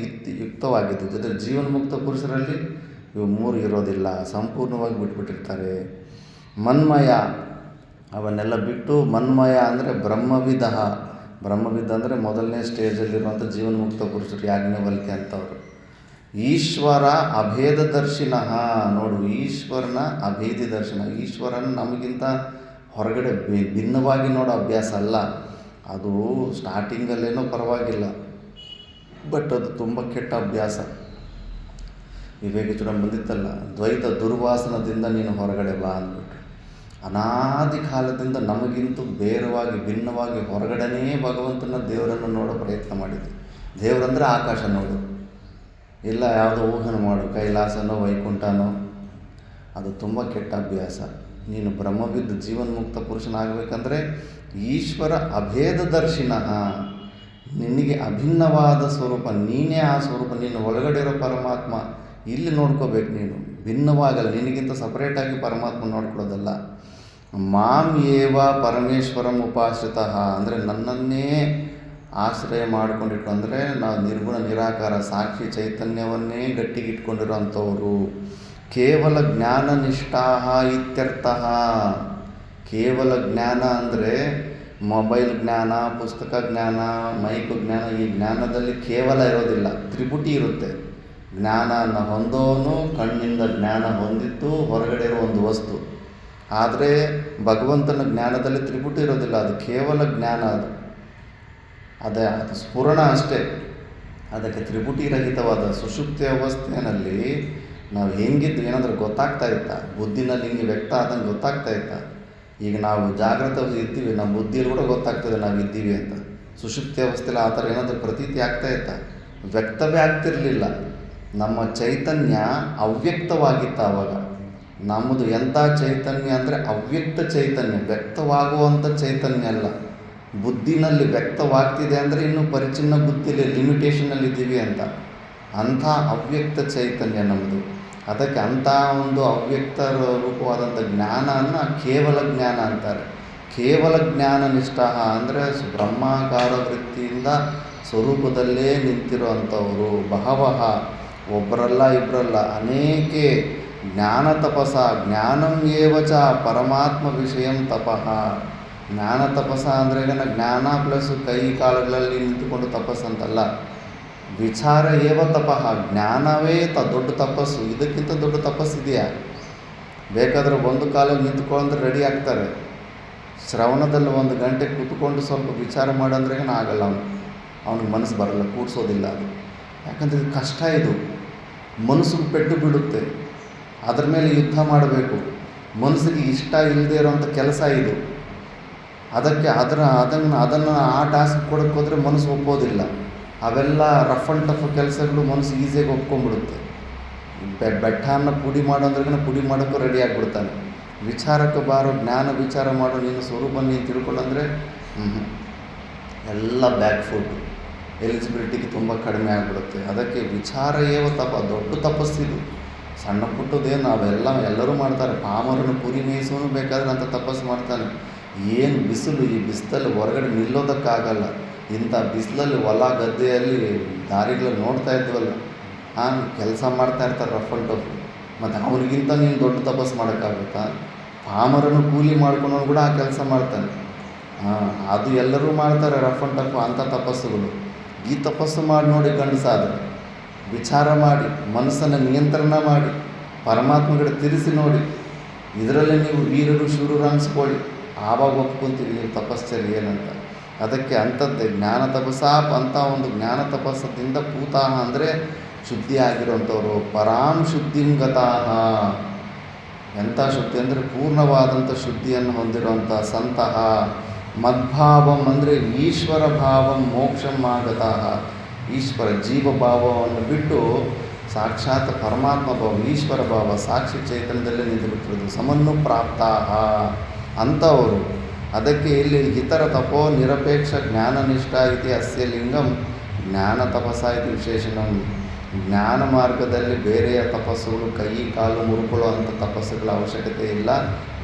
ಯುಕ್ತವಾಗಿದ್ದು. ಜೊತೆ ಜೀವನ್ಮುಕ್ತ ಪುರುಷರಲ್ಲಿ ಇವು ಮೂರು ಇರೋದಿಲ್ಲ, ಸಂಪೂರ್ಣವಾಗಿ ಬಿಟ್ಬಿಟ್ಟಿರ್ತಾರೆ. ಮನ್ಮಯ ಅವನ್ನೆಲ್ಲ ಬಿಟ್ಟು ಮನ್ಮಯ ಅಂದರೆ ಬ್ರಹ್ಮವಿದ ಅಂದರೆ ಮೊದಲನೇ ಸ್ಟೇಜಲ್ಲಿರುವಂಥ ಜೀವನ್ಮುಕ್ತ ಪುರುಷರು, ಯಾಜ್ಞವಲ್ಕ್ಯ ಅಂತವರು. ಈಶ್ವರ ಅಭೇದ ದರ್ಶಿನ, ನೋಡು ಈಶ್ವರನ ಅಭೇದಿ ದರ್ಶನ. ಈಶ್ವರನ ನಮಗಿಂತ ಹೊರಗಡೆ ಭಿನ್ನವಾಗಿ ನೋಡೋ ಅಭ್ಯಾಸ ಅಲ್ಲ. ಅದು ಸ್ಟಾರ್ಟಿಂಗಲ್ಲೇನೋ ಪರವಾಗಿಲ್ಲ, ಬಟ್ ಅದು ತುಂಬ ಕೆಟ್ಟ ಅಭ್ಯಾಸ. ವಿವೇಕ ಬಂದಿತ್ತಲ್ಲ, ದ್ವೈತ ದುರ್ವಾಸನದಿಂದ ನೀನು ಹೊರಗಡೆ ಬಾ ಅಂದ್ಬಿಟ್ಟು. ಅನಾದಿ ಕಾಲದಿಂದ ನಮಗಿಂತೂ ಬೇರವಾಗಿ ಭಿನ್ನವಾಗಿ ಹೊರಗಡೆನೇ ಭಗವಂತನ ದೇವರನ್ನು ನೋಡೋ ಪ್ರಯತ್ನ ಮಾಡಿದ್ವಿ. ದೇವರಂದರೆ ಆಕಾಶ ನೋಡು, ಇಲ್ಲ ಯಾವುದೋ ಊಹನೆ ಮಾಡು, ಕೈಲಾಸನೋ ವೈಕುಂಠನೋ. ಅದು ತುಂಬ ಕೆಟ್ಟ ಅಭ್ಯಾಸ. ನೀನು ಬ್ರಹ್ಮವಿದ್ದು ಜೀವನ್ಮುಕ್ತ ಪುರುಷನಾಗಬೇಕಂದ್ರೆ ಈಶ್ವರ ಅಭೇದ ದರ್ಶಿನ, ನಿನಗೆ ಅಭಿನ್ನವಾದ ಸ್ವರೂಪ, ನೀನೇ ಆ ಸ್ವರೂಪ, ನೀನು ಒಳಗಡೆ ಇರೋ ಪರಮಾತ್ಮ ಇಲ್ಲಿ ನೋಡ್ಕೋಬೇಕು. ನೀನು ಭಿನ್ನವಾಗಲ್ಲ, ನಿನಗಿಂತ ಸಪ್ರೇಟಾಗಿ ಪರಮಾತ್ಮ ನೋಡ್ಕೊಳ್ಳೋದಲ್ಲ. ಮಾಂ ಏವ ಪರಮೇಶ್ವರಂ ಉಪಾಶ್ರಿತ ಅಂದರೆ ನನ್ನನ್ನೇ ಆಶ್ರಯ ಮಾಡಿಕೊಂಡಿಟ್ಟು, ಅಂದರೆ ನಾವು ನಿರ್ಗುಣ ನಿರಾಕಾರ ಸಾಕ್ಷಿ ಚೈತನ್ಯವನ್ನೇ ಗಟ್ಟಿಗಿಟ್ಕೊಂಡಿರೋ ಅಂಥವರು. ಕೇವಲ ಜ್ಞಾನನಿಷ್ಠಾ ಇತ್ಯರ್ಥ. ಕೇವಲ ಜ್ಞಾನ ಅಂದರೆ ಮೊಬೈಲ್ ಜ್ಞಾನ, ಪುಸ್ತಕ ಜ್ಞಾನ, ಮೈಕು ಜ್ಞಾನ. ಈ ಜ್ಞಾನದಲ್ಲಿ ಕೇವಲ ಇರೋದಿಲ್ಲ, ತ್ರಿಪುಟಿ ಇರುತ್ತೆ. ಜ್ಞಾನನ ಹೊಂದೋನು ಕಣ್ಣಿಂದ ಜ್ಞಾನ ಹೊಂದಿದ್ದು ಹೊರಗಡೆ ಇರೋ ಒಂದು ವಸ್ತು. ಆದರೆ ಭಗವಂತನ ಜ್ಞಾನದಲ್ಲಿ ತ್ರಿಪುಟಿ ಇರೋದಿಲ್ಲ, ಅದು ಕೇವಲ ಜ್ಞಾನ. ಅದು ಸ್ಫುರಣ ಅಷ್ಟೇ. ಅದಕ್ಕೆ ತ್ರಿಪುಟಿ ರಹಿತವಾದ ಸುಷುಪ್ತಿ ಅವಸ್ಥೆಯಲ್ಲಿ ನಾವು ಹೆಂಗಿದ್ದು ಏನಾದರೂ ಗೊತ್ತಾಗ್ತಾ ಇತ್ತಾ? ಬುದ್ಧಿನಲ್ಲಿ ಹಿಂಗೆ ವ್ಯಕ್ತ ಆದಂಗೆ ಗೊತ್ತಾಗ್ತಾ ಇತ್ತಾ? ಈಗ ನಾವು ಜಾಗ್ರತೆ ಇರ್ತೀವಿ, ನಮ್ಮ ಬುದ್ಧಿಯಲ್ಲಿ ಕೂಡ ಗೊತ್ತಾಗ್ತದೆ ನಾವು ಇದ್ದೀವಿ ಅಂತ. ಸುಷುಪ್ತಿ ಅವಸ್ಥೆಯಲ್ಲಿ ಆ ಥರ ಏನಾದರೂ ಪ್ರತೀತಿ ಆಗ್ತಾ ಇತ್ತಾ? ವ್ಯಕ್ತವೇ ಆಗ್ತಿರಲಿಲ್ಲ. ನಮ್ಮ ಚೈತನ್ಯ ಅವ್ಯಕ್ತವಾಗಿತ್ತು ಆವಾಗ. ನಮ್ಮದು ಎಂಥ ಚೈತನ್ಯ ಅಂದರೆ ಅವ್ಯಕ್ತ ಚೈತನ್ಯ, ವ್ಯಕ್ತವಾಗುವಂಥ ಚೈತನ್ಯ ಅಲ್ಲ. ಬುದ್ಧಿನಲ್ಲಿ ವ್ಯಕ್ತವಾಗ್ತಿದೆ ಅಂದರೆ ಇನ್ನೂ ಪರಿಚಿನ್ನ ಬುದ್ಧಿಲಿ ಲಿಮಿಟೇಷನಲ್ಲಿದ್ದೀವಿ ಅಂತ. ಅಂಥ ಅವ್ಯಕ್ತ ಚೈತನ್ಯ ನಮ್ಮದು. ಅದಕ್ಕೆ ಅಂಥ ಒಂದು ಅವ್ಯಕ್ತ ರೂಪವಾದಂಥ ಜ್ಞಾನವನ್ನು ಕೇವಲ ಜ್ಞಾನ ಅಂತಾರೆ. ಕೇವಲ ಜ್ಞಾನ ನಿಷ್ಠ ಅಂದರೆ ಬ್ರಹ್ಮಾಕಾರ ವೃತ್ತಿಯಿಂದ ಸ್ವರೂಪದಲ್ಲೇ ನಿಂತಿರೋ ಅಂಥವರು ಬಹವಃ, ಒಬ್ಬರಲ್ಲ ಇಬ್ಬರಲ್ಲ, ಅನೇಕೆ ಜ್ಞಾನ ತಪಸ ಜ್ಞಾನಂ ಏವಚ ಪರಮಾತ್ಮ ವಿಷಯಂ ತಪಃ. ಜ್ಞಾನ ತಪಸ್ಸ ಅಂದರೆ ಜ್ಞಾನ ಪ್ಲಸ್ ಕೈ ಕಾಲುಗಳಲ್ಲಿ ನಿಂತುಕೊಂಡು ತಪಸ್ಸಂತಲ್ಲ. ವಿಚಾರ ಏವ ತಪಃ, ಜ್ಞಾನವೇ ದೊಡ್ಡ ತಪಸ್ಸು. ಇದಕ್ಕಿಂತ ದೊಡ್ಡ ತಪಸ್ಸಿದೆಯಾ? ಬೇಕಾದರೆ ಒಂದು ಕಾಲಲ್ಲಿ ನಿಂತ್ಕೊಂಡ್ರೆ ರೆಡಿ ಆಗ್ತಾರೆ. ಶ್ರವಣದಲ್ಲಿ 1 ಗಂಟೆ ಕೂತ್ಕೊಂಡು ಸ್ವಲ್ಪ ವಿಚಾರ ಮಾಡಂದ್ರೆ ಆಗಲ್ಲ. ಅವನಿಗೆ ಮನಸ್ಸು ಬರಲ್ಲ, ಕೂಡಿಸೋದಿಲ್ಲ ಅದು. ಯಾಕಂದರೆ ಇದು ಕಷ್ಟ, ಇದು ಮನಸ್ಸಿಗೆ ಪೆಟ್ಟು ಬೀಳುತ್ತೆ. ಅದ್ರ ಮೇಲೆ ಯುದ್ಧ ಮಾಡಬೇಕು. ಮನಸ್ಸಿಗೆ ಇಷ್ಟ ಇಲ್ಲದೆ ಇರೋವಂಥ ಕೆಲಸ ಇದು. ಅದಕ್ಕೆ ಅದನ್ನು ಆ ಟಾಸ್ಕ್ ಕೊಡೋಕ್ಕೆ ಹೋದರೆ ಮನಸ್ಸು ಒಪ್ಪೋದಿಲ್ಲ. ಅವೆಲ್ಲ ರಫ್ ಆ್ಯಂಡ್ ಟಫ್ ಕೆಲಸಗಳು ಮನಸ್ಸು ಈಸಿಯಾಗಿ ಒಪ್ಕೊಂಡ್ಬಿಡುತ್ತೆ. ಬೆಟ್ಟನ ಪುಡಿ ಮಾಡೋಂದ್ರಿಗೆ ಪುಡಿ ಮಾಡೋಕ್ಕೂ ರೆಡಿ ಆಗಿಬಿಡ್ತಾನೆ. ವಿಚಾರಕ್ಕೆ ಬಾರೋ, ಜ್ಞಾನ ವಿಚಾರ ಮಾಡೋ, ನೀನು ಸ್ವರೂಪ ನೀನು ತಿಳ್ಕೊಳ್ಳಂದರೆ ಎಲ್ಲ ಬ್ಯಾಕ್ ಫುಟ್, ಎಲಿಜಿಬಿಲಿಟಿಗೆ ತುಂಬ ಕಡಿಮೆ ಆಗಿಬಿಡುತ್ತೆ. ಅದಕ್ಕೆ ವಿಚಾರ ಏವ ದೊಡ್ಡ ತಪಸ್ಸಿದು. ಸಣ್ಣ ಪುಟ್ಟದೇನು ಎಲ್ಲರೂ ಮಾಡ್ತಾರೆ. ಪಾಮರನು ಕುರಿ ಮೇಯಿಸೋನು ಬೇಕಾದ್ರೆ ಅಂತ ತಪಸ್ಸು ಮಾಡ್ತಾನೆ. ಏನು ಬಿಸಿಲು, ಈ ಬಿಸಿಲಲ್ಲಿ ಹೊರಗಡೆ ನಿಲ್ಲೋದಕ್ಕಾಗಲ್ಲ. ಇಂಥ ಬಿಸಿಲಲ್ಲಿ ಹೊಲ ಗದ್ದೆಯಲ್ಲಿ ದಾರಿಗಳಲ್ಲಿ ನೋಡ್ತಾ ಇದ್ವಲ್ಲ, ಕೆಲಸ ಮಾಡ್ತಾ ಇರ್ತಾರೆ ರಫ್ ಆ್ಯಂಡ್ ಟಫ್. ಮತ್ತು ಅವನಿಗಿಂತ ನೀನು ದೊಡ್ಡ ತಪಸ್ಸು ಮಾಡೋಕ್ಕಾಗುತ್ತಾ? ಪಾಮರನು ಕೂಲಿ ಮಾಡ್ಕೊಂಡವನು ಕೂಡ ಆ ಕೆಲಸ ಮಾಡ್ತಾನೆ. ಅದು ಎಲ್ಲರೂ ಮಾಡ್ತಾರೆ ರಫ್ ಆ್ಯಂಡ್ ಟಫ್ ಅಂಥ ತಪಸ್ಸುಗಳು. ಈ ತಪಸ್ಸು ಮಾಡಿ ನೋಡಿ ಗಂಡಸಾದರೆ, ವಿಚಾರ ಮಾಡಿ ಮನಸ್ಸನ್ನು ನಿಯಂತ್ರಣ ಮಾಡಿ ಪರಮಾತ್ಮ ಕಡೆ ತಿರುಗಿಸಿ ನೋಡಿ. ಇದರಲ್ಲಿ ನೀವು ವೀರರು ಶೂರರು ಅನಿಸ್ಕೊಳ್ಳಿ, ಆವಾಗ ಒಪ್ಕೊಂತೀವಿ ನೀವು ತಪಶ್ಚರ್ಯ ಏನಂತ. ಅದಕ್ಕೆ ಅಂಥದ್ದೇ ಜ್ಞಾನ ತಪಸ್ಸಾಪ್ ಅಂತ ಒಂದು ಜ್ಞಾನ ತಪಸ್ಸದಿಂದ ಪೂತಾಹ ಅಂದರೆ ಶುದ್ಧಿ ಆಗಿರೋಂಥವ್ರು. ಪರಾಂ ಶುದ್ಧಿಂಗತಾಹ, ಎಂಥ ಶುದ್ಧಿ ಅಂದರೆ ಪೂರ್ಣವಾದಂಥ ಶುದ್ಧಿಯನ್ನು ಹೊಂದಿರುವಂಥ ಸಂತಹ. ಮದ್ಭಾವಂ ಅಂದರೆ ಈಶ್ವರ ಭಾವಂ ಮೋಕ್ಷಂ ಆಗತಃ, ಈಶ್ವರ ಜೀವಭಾವವನ್ನು ಬಿಟ್ಟು ಸಾಕ್ಷಾತ್ ಪರಮಾತ್ಮ ಭಾವ, ಈಶ್ವರ ಭಾವ, ಸಾಕ್ಷಿ ಚೈತನ್ಯದಲ್ಲೇ ನಿಂತುಬಿಟ್ಟಿರೋದು. ಸಮನ್ನು ಪ್ರಾಪ್ತಾಹ ಅಂಥವರು. ಅದಕ್ಕೆ ಇಲ್ಲಿ ಇತರ ತಪೋ ನಿರಪೇಕ್ಷ ಜ್ಞಾನನಿಷ್ಠ ಇತಿ ಅಸ್ಯ ಲಿಂಗಂ ಜ್ಞಾನ ತಪಸ್ಸ ಇತಿ ವಿಶೇಷಣಂ. ಜ್ಞಾನ ಮಾರ್ಗದಲ್ಲಿ ಬೇರೆಯ ತಪಸ್ಸುಗಳು, ಕೈ ಕಾಲು ಮುರುಕೊಳ್ಳೋ ಅಂಥ ತಪಸ್ಸುಗಳ ಅವಶ್ಯಕತೆ ಇಲ್ಲ.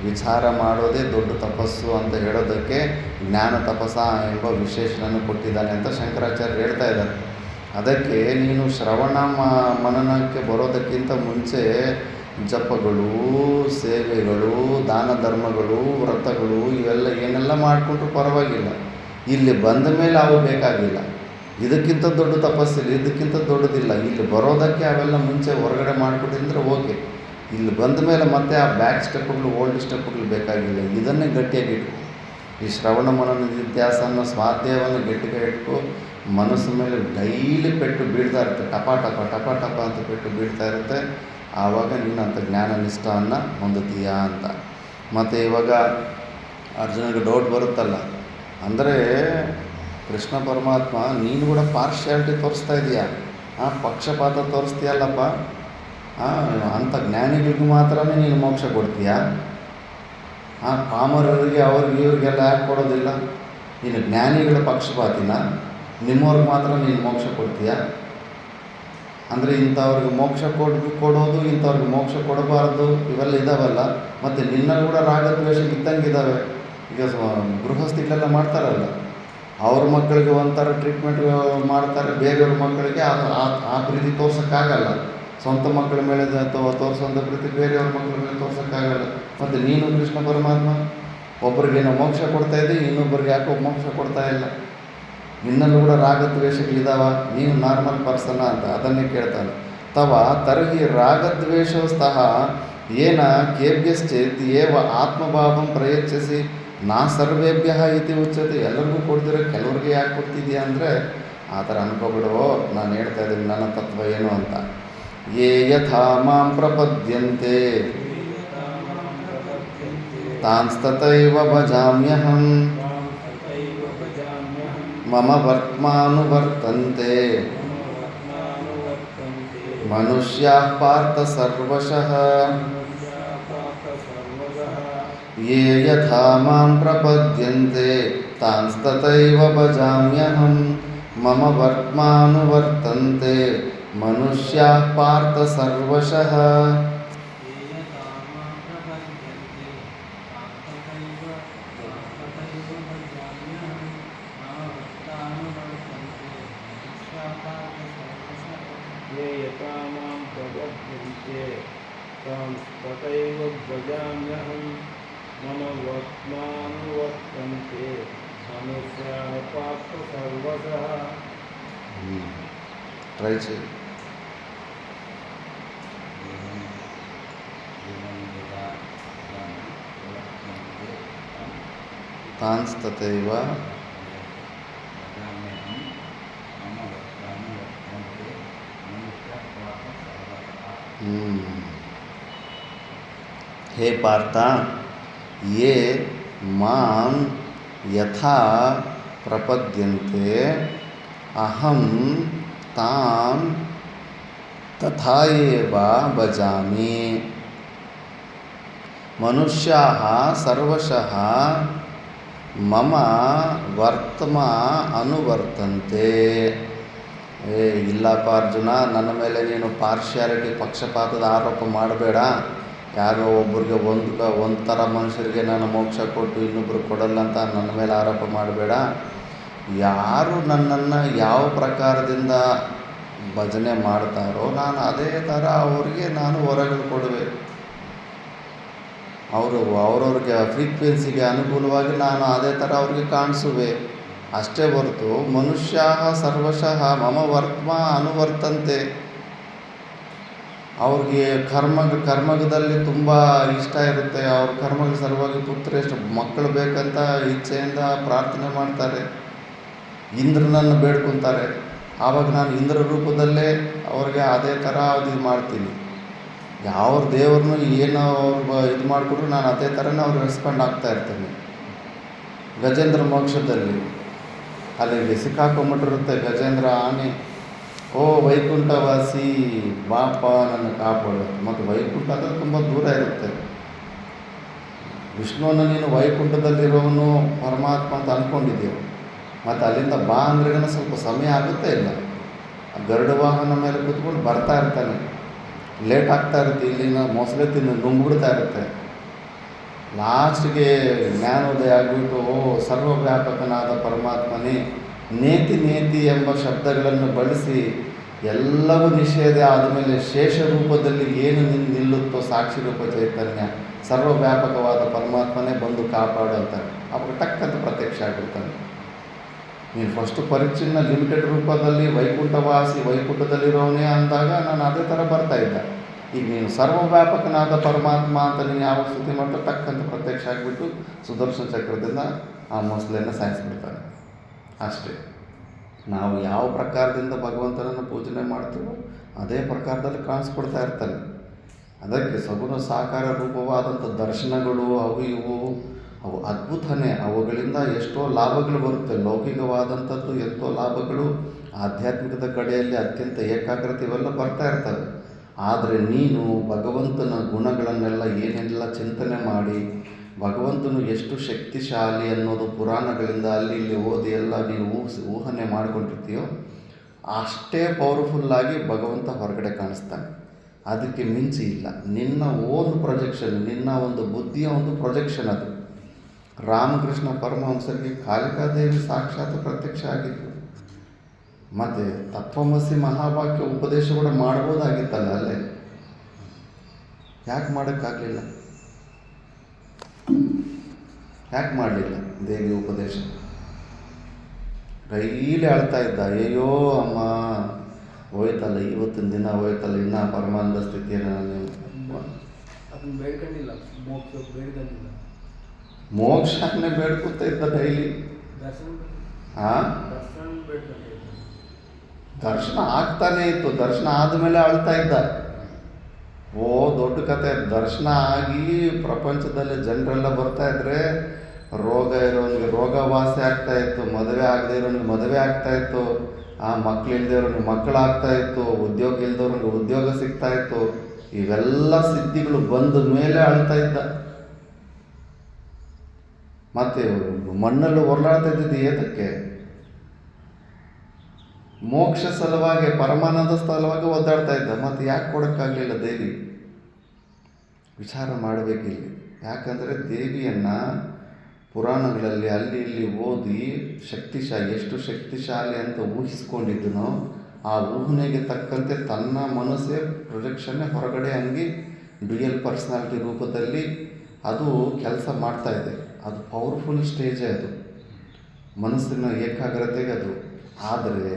ವಿಚಾರ ಮಾಡೋದೇ ದೊಡ್ಡ ತಪಸ್ಸು ಅಂತ ಹೇಳೋದಕ್ಕೆ ಜ್ಞಾನ ತಪಸ್ಸ ಎಂಬ ವಿಶೇಷಣವನ್ನು ಕೊಟ್ಟಿದ್ದಾನೆ ಅಂತ ಶಂಕರಾಚಾರ್ಯರು ಹೇಳ್ತಾ ಇದ್ದಾರೆ. ಅದಕ್ಕೆ ನೀನು ಶ್ರವಣ ಮನನಕ್ಕೆ ಬರೋದಕ್ಕಿಂತ ಮುಂಚೆ ಜಪಗಳು, ಸೇವೆಗಳು, ದಾನ ಧರ್ಮಗಳು, ವ್ರತಗಳು ಇವೆಲ್ಲ ಏನೆಲ್ಲ ಮಾಡಿಕೊಂಡ್ರೂ ಪರವಾಗಿಲ್ಲ. ಇಲ್ಲಿ ಬಂದ ಮೇಲೆ ಅವು ಬೇಕಾಗಿಲ್ಲ. ಇದಕ್ಕಿಂತ ದೊಡ್ಡ ತಪಸ್ಸಿಲ್ಲ, ಇದಕ್ಕಿಂತ ದೊಡ್ಡದಿಲ್ಲ. ಇಲ್ಲಿ ಬರೋದಕ್ಕೆ ಅವೆಲ್ಲ ಮುಂಚೆ ಹೊರಗಡೆ ಮಾಡಿಕೊಟ್ಟಿದ್ರೆ ಓಕೆ. ಇಲ್ಲಿ ಬಂದ ಮೇಲೆ ಮತ್ತೆ ಆ ಬ್ಯಾಕ್ ಸ್ಟೆಪ್ಗಳು, ಓಲ್ಡ್ ಸ್ಟೆಪ್ಗಳು ಬೇಕಾಗಿಲ್ಲ. ಇದನ್ನೇ ಗಟ್ಟಿಯಾಗಿ ಇಟ್ಕೊ. ಈ ಶ್ರವಣ ಮನನ ನಿತ್ಯಾಸನ ಸ್ವಾಧ್ಯಾಯವನ್ನು ಗಟ್ಟಿಗೆ ಇಟ್ಕೊ. ಮನಸ್ಸು ಮೇಲೆ ಡೈಲಿ ಪೆಟ್ಟು ಬೀಳ್ತಾ ಇರುತ್ತೆ, ಟಪ ಟಪ ಟಪ ಟಪ ಅಂತ ಪೆಟ್ಟು ಬೀಳ್ತಾ ಇರುತ್ತೆ. ಆವಾಗ ನೀನು ಅಂಥ ಜ್ಞಾನ ನಿಷ್ಠವನ್ನು ಹೊಂದುತ್ತೀಯಾ ಅಂತ. ಮತ್ತು ಇವಾಗ ಅರ್ಜುನಿಗೆ ಡೌಟ್ ಬರುತ್ತಲ್ಲ, ಅಂದರೆ ಕೃಷ್ಣ ಪರಮಾತ್ಮ ನೀನು ಕೂಡ ಪಾರ್ಶಿಯಾಲಿಟಿ ತೋರಿಸ್ತಾ ಇದೆಯಾ, ಪಕ್ಷಪಾತ ತೋರಿಸ್ತೀಯಲ್ಲಪ್ಪ, ಅಂಥ ಜ್ಞಾನಿಗಳಿಗೆ ಮಾತ್ರನೇ ನೀನು ಮೋಕ್ಷ ಕೊಡ್ತೀಯಾ? ಪಾಮರರಿಗೆ ಅವ್ರಿಗೆ ಇವ್ರಿಗೆಲ್ಲ ಯಾಕೆ ಕೊಡೋದಿಲ್ಲ? ನೀನು ಜ್ಞಾನಿಗಳ ಪಕ್ಷಪಾತಿನ, ನಿಮ್ಮವ್ರಿಗೆ ಮಾತ್ರ ನೀನು ಮೋಕ್ಷ ಕೊಡ್ತೀಯಾ? ಅಂದರೆ ಇಂಥವ್ರಿಗೆ ಮೋಕ್ಷ ಕೊಡೋದು, ಇಂಥವ್ರಿಗೆ ಮೋಕ್ಷ ಕೊಡಬಾರ್ದು, ಇವೆಲ್ಲ ಇದ್ದಾವಲ್ಲ. ಮತ್ತು ನಿನ್ನಲ್ಲಿ ಕೂಡ ರಾಗದ್ವೇಷ ಇದ್ದಂಗೆ ಇದ್ದಾವೆ. ಈಗ ಗೃಹಸ್ಥಿಗಳೆಲ್ಲ ಮಾಡ್ತಾರಲ್ಲ, ಅವ್ರ ಮಕ್ಕಳಿಗೆ ಒಂಥರ ಟ್ರೀಟ್ಮೆಂಟ್ ಮಾಡ್ತಾರೆ, ಬೇರೆಯವ್ರ ಮಕ್ಕಳಿಗೆ ಆ ಪ್ರೀತಿ ತೋರ್ಸೋಕ್ಕಾಗಲ್ಲ. ಸ್ವಂತ ಮಕ್ಕಳ ಮೇಲೆ ತೋರಿಸುವಂಥ ಪ್ರೀತಿ ಬೇರೆಯವ್ರ ಮಕ್ಕಳ ಮೇಲೆ ತೋರ್ಸೋಕ್ಕಾಗಲ್ಲ. ಮತ್ತು ನೀನು ಕೃಷ್ಣ ಪರಮಾತ್ಮ ಒಬ್ಬರಿಗೇನೋ ಮೋಕ್ಷ ಕೊಡ್ತಾಯಿದ್ದೆ, ಇನ್ನೊಬ್ಬರಿಗೆ ಯಾಕೋ ಮೋಕ್ಷ ಕೊಡ್ತಾ ಇಲ್ಲ. ನಿನ್ನಲ್ಲೂ ಕೂಡ ರಾಗದ್ವೇಷಗಳಿದ್ದಾವ, ನೀನು ನಾರ್ಮಲ್ ಪರ್ಸನ ಅಂತ ಅದನ್ನೇ ಕೇಳ್ತಾನೆ. ತವ ತರ್ಹಿ ರಾಗದ್ವೇಷೋಸ್ತಃ ಏನ ಕೇಭ್ಯಶ್ಚೇತ್ ಏವ ಆತ್ಮಭಾವಂ ಪ್ರಯಚ್ಛಸಿ ನಾ ಸರ್ವೇಭ್ಯ ಇತಿ ಉಚ್ಯತೆ. ಎಲ್ಲರಿಗೂ ಕೊಡ್ತಿರೋ ಕೆಲವ್ರಿಗೆ ಯಾಕೆ ಕೊಡ್ತಿದ್ಯಾ ಅಂದರೆ ಆ ಥರ ಅನ್ಕೋಬಿಡುವೋ, ನಾನು ಹೇಳ್ತಾ ಇದ್ದೀನಿ ನನ್ನ ತತ್ವ ಏನು ಅಂತ. ಯೇ ಯಥಾ ಮಾಂ ಪ್ರಪದ್ಯಂತೆ ತಾಂಸ್ತತೈವ ಭಜಾಮ್ಯಹಂ ಮಮ ವರ್ತ್ಮಾನುವರ್ತಂತೆ ಮನುಷ್ಯಾಃ ಪಾರ್ಥ ಸರ್ವಶಃ. ಯೇ ಯಥಾ ಮಾಂ ಪ್ರಪದ್ಯಂತೆ ತಾಂಸ್ತತೈವ ಭಜಾಮ್ಯಹಂ ಮಮ ವರ್ತ್ಮಾನುವರ್ತಂತೆ ಮನುಷ್ಯಾಃ ಪಾರ್ಥ ಸರ್ವಶಃ. ये यथा मां प्रपद्यन्ते तां तथैव भजाम्यहं मम वर्त्मानुवर्तन्ते मनुष्याः पार्थ सर्वशः ట్రై చేయి. తాంస్తతైవ हे पार्थ ये मां यथा प्रपद्यन्ते अहं तां तथा एव भजामि. मनुष्याः सर्वशः मम ವರ್ತಮ ಅನುವರ್ತಂತೆ. ಇಲ್ಲಪ್ಪ ಅರ್ಜುನ, ನನ್ನ ಮೇಲೆ ನೀನು ಪಾರ್ಶಿಯಾಲಿಟಿ ಪಕ್ಷಪಾತದ ಆರೋಪ ಮಾಡಬೇಡ. ಯಾರೋ ಒಬ್ಬರಿಗೆ ಒಂದು ಥರ ಮನುಷ್ಯರಿಗೆ ನಾನು ಮೋಕ್ಷ ಕೊಟ್ಟು ಇನ್ನೊಬ್ಬರು ಕೊಡಲ್ಲ ಅಂತ ನನ್ನ ಮೇಲೆ ಆರೋಪ ಮಾಡಬೇಡ. ಯಾರು ನನ್ನನ್ನು ಯಾವ ಪ್ರಕಾರದಿಂದ ಭಜನೆ ಮಾಡ್ತಾರೋ ನಾನು ಅದೇ ಥರ ಅವ್ರಿಗೆ ನಾನು ಹೊರಗೆ ಕೊಡುವೆ. ಅವ್ರವ್ರಿಗೆ ಫ್ರೀಕ್ವೆನ್ಸಿಗೆ ಅನುಕೂಲವಾಗಿ ನಾನು ಅದೇ ಥರ ಅವ್ರಿಗೆ ಕಾಣಿಸುವೆ. ಅಷ್ಟೇ ಹೊರತು ಮನುಷ್ಯ ಸರ್ವಶಃ ಮಮ ವರ್ತ್ಮ ಅನುವರ್ತಂತೆ. ಅವ್ರಿಗೆ ಕರ್ಮದಲ್ಲಿ ತುಂಬ ಇಷ್ಟ ಇರುತ್ತೆ. ಅವ್ರ ಕರ್ಮದ ಸಲುವಾಗಿ ಪುತ್ರೇಷ್ಟು ಮಕ್ಕಳು ಬೇಕಂತ ಇಚ್ಛೆಯಿಂದ ಪ್ರಾರ್ಥನೆ ಮಾಡ್ತಾರೆ, ಇಂದ್ರನನ್ನು ಬೇಡ್ಕೊತಾರೆ. ಆವಾಗ ನಾನು ಇಂದ್ರ ರೂಪದಲ್ಲೇ ಅವ್ರಿಗೆ ಅದೇ ಥರ ಇದು ಮಾಡ್ತೀನಿ. ಯಾವ ದೇವ್ರನ್ನೂ ಏನು ಅವ್ರು ಇದು ಮಾಡಿಕೊಟ್ರು ನಾನು ಅದೇ ಥರನೇ ಅವ್ರು ರೆಸ್ಪಾಂಡ್ ಆಗ್ತಾ ಇರ್ತೇನೆ. ಗಜೇಂದ್ರ ಮೋಕ್ಷದಲ್ಲಿ ಅಲ್ಲಿಗೆ ಸಿಕ್ಕಾಕೊಂಬಿಟ್ಟಿರುತ್ತೆ ಗಜೇಂದ್ರ ಆನೆ. ಓ ವೈಕುಂಠವಾಸಿ ಬಾಪ ನನ್ನ ಕಾಪಾಡು. ಮತ್ತು ವೈಕುಂಠ ಅಂದರೆ ತುಂಬ ದೂರ ಇರುತ್ತೆ. ವಿಷ್ಣುವನ್ನು ನೀನು ವೈಕುಂಠದಲ್ಲಿರೋವನು ಪರಮಾತ್ಮ ಅಂತ ಅಂದ್ಕೊಂಡಿದ್ದೀವಿ. ಮತ್ತು ಅಲ್ಲಿಂದ ಬಾ ಅಂದ್ರೇನ ಸ್ವಲ್ಪ ಸಮಯ ಆಗುತ್ತೆ ಇಲ್ಲ. ಗರುಡ ವಾಹನ ಮೇಲೆ ಕೂತ್ಕೊಂಡು ಬರ್ತಾ ಇರ್ತಾನೆ. ಲೇಟ್ ಆಗ್ತಾ ಇರುತ್ತೆ. ಇಲ್ಲಿನ ಮೊಸಳೆ ತಿಂದು ನುಂಗ್ಬಿಡ್ತಾ ಇರುತ್ತೆ. ಲಾಸ್ಟ್ಗೆ ಜ್ಞಾನೋದಯ ಆಗಿಬಿಟ್ಟು ಓ ಸರ್ವವ್ಯಾಪಕನಾದ ಪರಮಾತ್ಮನೇ ನೇತಿ ನೇತಿ ಎಂಬ ಶಬ್ದಗಳನ್ನು ಬಳಸಿ ಎಲ್ಲವೂ ನಿಷೇಧ ಆದಮೇಲೆ ಶೇಷ ರೂಪದಲ್ಲಿ ಏನು ನಿಲ್ಲುತ್ತೋ ಸಾಕ್ಷಿ ರೂಪ ಚೈತನ್ಯ ಸರ್ವವ್ಯಾಪಕವಾದ ಪರಮಾತ್ಮನೇ ಬಂದು ಕಾಪಾಡು ಅಂತಾರೆ. ಅವಾಗ ಟಕ್ಕಂತ ಪ್ರತ್ಯಕ್ಷ ಆಗಿರ್ತಾನೆ. ನೀನು ಫಸ್ಟು ಪರಿಚ್ಛಿನ್ನ ಲಿಮಿಟೆಡ್ ರೂಪದಲ್ಲಿ ವೈಕುಂಠವಾಸಿ ವೈಕುಂಠದಲ್ಲಿರೋವನೇ ಅಂದಾಗ ನಾನು ಅದೇ ಥರ ಬರ್ತಾಯಿದ್ದ. ಈಗ ನೀನು ಸರ್ವವ್ಯಾಪಕನಾದ ಪರಮಾತ್ಮ ಅಂತ ನೀನು ಯಾವಾಗ ಸ್ತುತಿ ಮಾಡ್ತಾ ಟಕ್ಕಂತ ಪ್ರತ್ಯಕ್ಷ ಆಗಿಬಿಟ್ಟು ಸುದರ್ಶನ ಚಕ್ರದಿಂದ ಆ ಮೊಸಳೆಯನ್ನು ಸಾಯಿಸಿಬಿಡ್ತಾನೆ. ಅಷ್ಟೇ. ನಾವು ಯಾವ ಪ್ರಕಾರದಿಂದ ಭಗವಂತನನ್ನು ಪೂಜನೆ ಮಾಡ್ತೀವೋ ಅದೇ ಪ್ರಕಾರದಲ್ಲಿ ಕಾಣಿಸ್ಕೊಡ್ತಾ ಇರ್ತಾನೆ. ಅದಕ್ಕೆ ಸಗುಣ ಸಾಕಾರ ರೂಪವಾದಂಥ ದರ್ಶನಗಳು ಅವು ಇವು ಅವು ಅದ್ಭುತನೇ. ಅವುಗಳಿಂದ ಎಷ್ಟೋ ಲಾಭಗಳು ಬರುತ್ತೆ. ಲೌಕಿಕವಾದಂಥದ್ದು ಎಷ್ಟೋ ಲಾಭಗಳು, ಆಧ್ಯಾತ್ಮಿಕದ ಕಡೆಯಲ್ಲಿ ಅತ್ಯಂತ ಏಕಾಗ್ರತೆ ಇವೆಲ್ಲ ಬರ್ತಾ ಇರ್ತವೆ. ಆದರೆ ನೀನು ಭಗವಂತನ ಗುಣಗಳನ್ನೆಲ್ಲ ಏನೆಲ್ಲ ಚಿಂತನೆ ಮಾಡಿ ಭಗವಂತನು ಎಷ್ಟು ಶಕ್ತಿಶಾಲಿ ಅನ್ನೋದು ಪುರಾಣಗಳಿಂದ ಅಲ್ಲಿ ಇಲ್ಲಿ ಓದಿ ಎಲ್ಲ ನೀನು ಊಹನೆ ಮಾಡ್ಕೊಂಡಿರ್ತೀಯೋ ಅಷ್ಟೇ ಪವರ್ಫುಲ್ಲಾಗಿ ಭಗವಂತ ಹೊರಗಡೆ ಕಾಣಿಸ್ತಾನೆ. ಅದಕ್ಕೆ ಮಿಂಚಿ ಇಲ್ಲ. ನಿನ್ನ ಓನ್ ಪ್ರೊಜೆಕ್ಷನ್, ನಿನ್ನ ಒಂದು ಬುದ್ಧಿಯ ಒಂದು ಪ್ರೊಜೆಕ್ಷನ್ ಅದು. ರಾಮಕೃಷ್ಣ ಪರಮಹಂಸರಿಗೆ ಕಾಳಿಕಾದೇವಿ ಸಾಕ್ಷಾತ್ ಪ್ರತ್ಯಕ್ಷ ಆಗಿತ್ತು. ಮತ್ತು ತತ್ವಮಸಿ ಮಹಾವಾಕ್ಯ ಉಪದೇಶ ಕೂಡ ಮಾಡ್ಬೋದಾಗಿತ್ತಲ್ಲ ಅಲ್ಲೇ. ಯಾಕೆ ಮಾಡೋಕ್ಕಾಗಲಿಲ್ಲ? ಯಾಕೆ ಮಾಡಲಿಲ್ಲ ದೇವಿ ಉಪದೇಶ? ಡೈಲಿ ಅಳ್ತಾ ಇದ್ದ, ಅಯ್ಯೋ ಅಮ್ಮ ಹೋಯ್ತಲ್ಲ, ಇವತ್ತಿನ ದಿನ ಹೋಯ್ತಲ್ಲ, ಇನ್ನೂ ಪರಮಾನಂದ ಸ್ಥಿತಿಯನ್ನು ನಾನು ಬೇಡ್ಕೊಂಡಿಲ್ಲ. ಮೋಕ್ಷನೇ ಬೇಡ್ಕೊತಾ ಇದ್ದ ಡೈಲಿ. ದರ್ಶನ ಆಗ್ತಾನೇ ಇತ್ತು. ದರ್ಶನ ಆದಮೇಲೆ ಅಳ್ತಾ ಇದ್ದ. ಓ ದೊಡ್ಡ ಕತೆ. ದರ್ಶನ ಆಗಿ ಪ್ರಪಂಚದಲ್ಲಿ ಜನರೆಲ್ಲ ಬರ್ತಾ ಇದ್ರೆ ರೋಗ ಇರೋನಿಗೆ ರೋಗ ವಾಸಿ ಆಗ್ತಾ ಇತ್ತು, ಮದುವೆ ಆಗದೆ ಇರೋನಿಗೆ ಮದುವೆ ಆಗ್ತಾ ಇತ್ತು, ಆ ಮಕ್ಳು ಇಲ್ಲದೆ ಇರೋನಿಗೆ ಮಕ್ಕಳು ಆಗ್ತಾ ಇತ್ತು, ಉದ್ಯೋಗ ಇಲ್ದವ್ರಿಗೆ ಉದ್ಯೋಗ ಸಿಗ್ತಾ ಇತ್ತು. ಇವೆಲ್ಲ ಸಿದ್ಧಿಗಳು ಬಂದ ಮೇಲೆ ಅಳ್ತಾ ಇದ್ದ. ಮತ್ತು ಮಣ್ಣಲ್ಲಿ ಹೊರಲಾಡ್ತಾ ಇದ್ದಿದ್ದು ಏತಕ್ಕೆ? ಮೋಕ್ಷ ಸಲುವಾಗಿ, ಪರಮಾನಂದ ಸಲುವಾಗಿ ಒದ್ದಾಡ್ತಾ ಇದ್ದ. ಮತ್ತು ಯಾಕೆ ಕೊಡೋಕ್ಕಾಗಲಿಲ್ಲ ದೇವಿ? ವಿಚಾರ ಮಾಡಬೇಕಿಲ್ಲಿ. ಯಾಕಂದರೆ ದೇವಿಯನ್ನು ಪುರಾಣಗಳಲ್ಲಿ ಅಲ್ಲಿ ಇಲ್ಲಿ ಓದಿ ಎಷ್ಟು ಶಕ್ತಿಶಾಲಿ ಅಂತ ಊಹಿಸ್ಕೊಂಡಿದ್ದನೋ ಆ ಊಹನೆಗೆ ತಕ್ಕಂತೆ ತನ್ನ ಮನಸ್ಸೇ ಪ್ರೊಜೆಕ್ಷನ್ನೇ ಹೊರಗಡೆ ಹಂಗೆ ಡ್ಯುಯಲ್ ಪರ್ಸ್ನಾಲಿಟಿ ರೂಪದಲ್ಲಿ ಅದು ಕೆಲಸ ಮಾಡ್ತಾಯಿದೆ. ಅದು ಪವರ್ಫುಲ್ ಸ್ಟೇಜೇ ಅದು, ಮನಸ್ಸಿನ ಏಕಾಗ್ರತೆಗೆ ಅದು. ಆದರೆ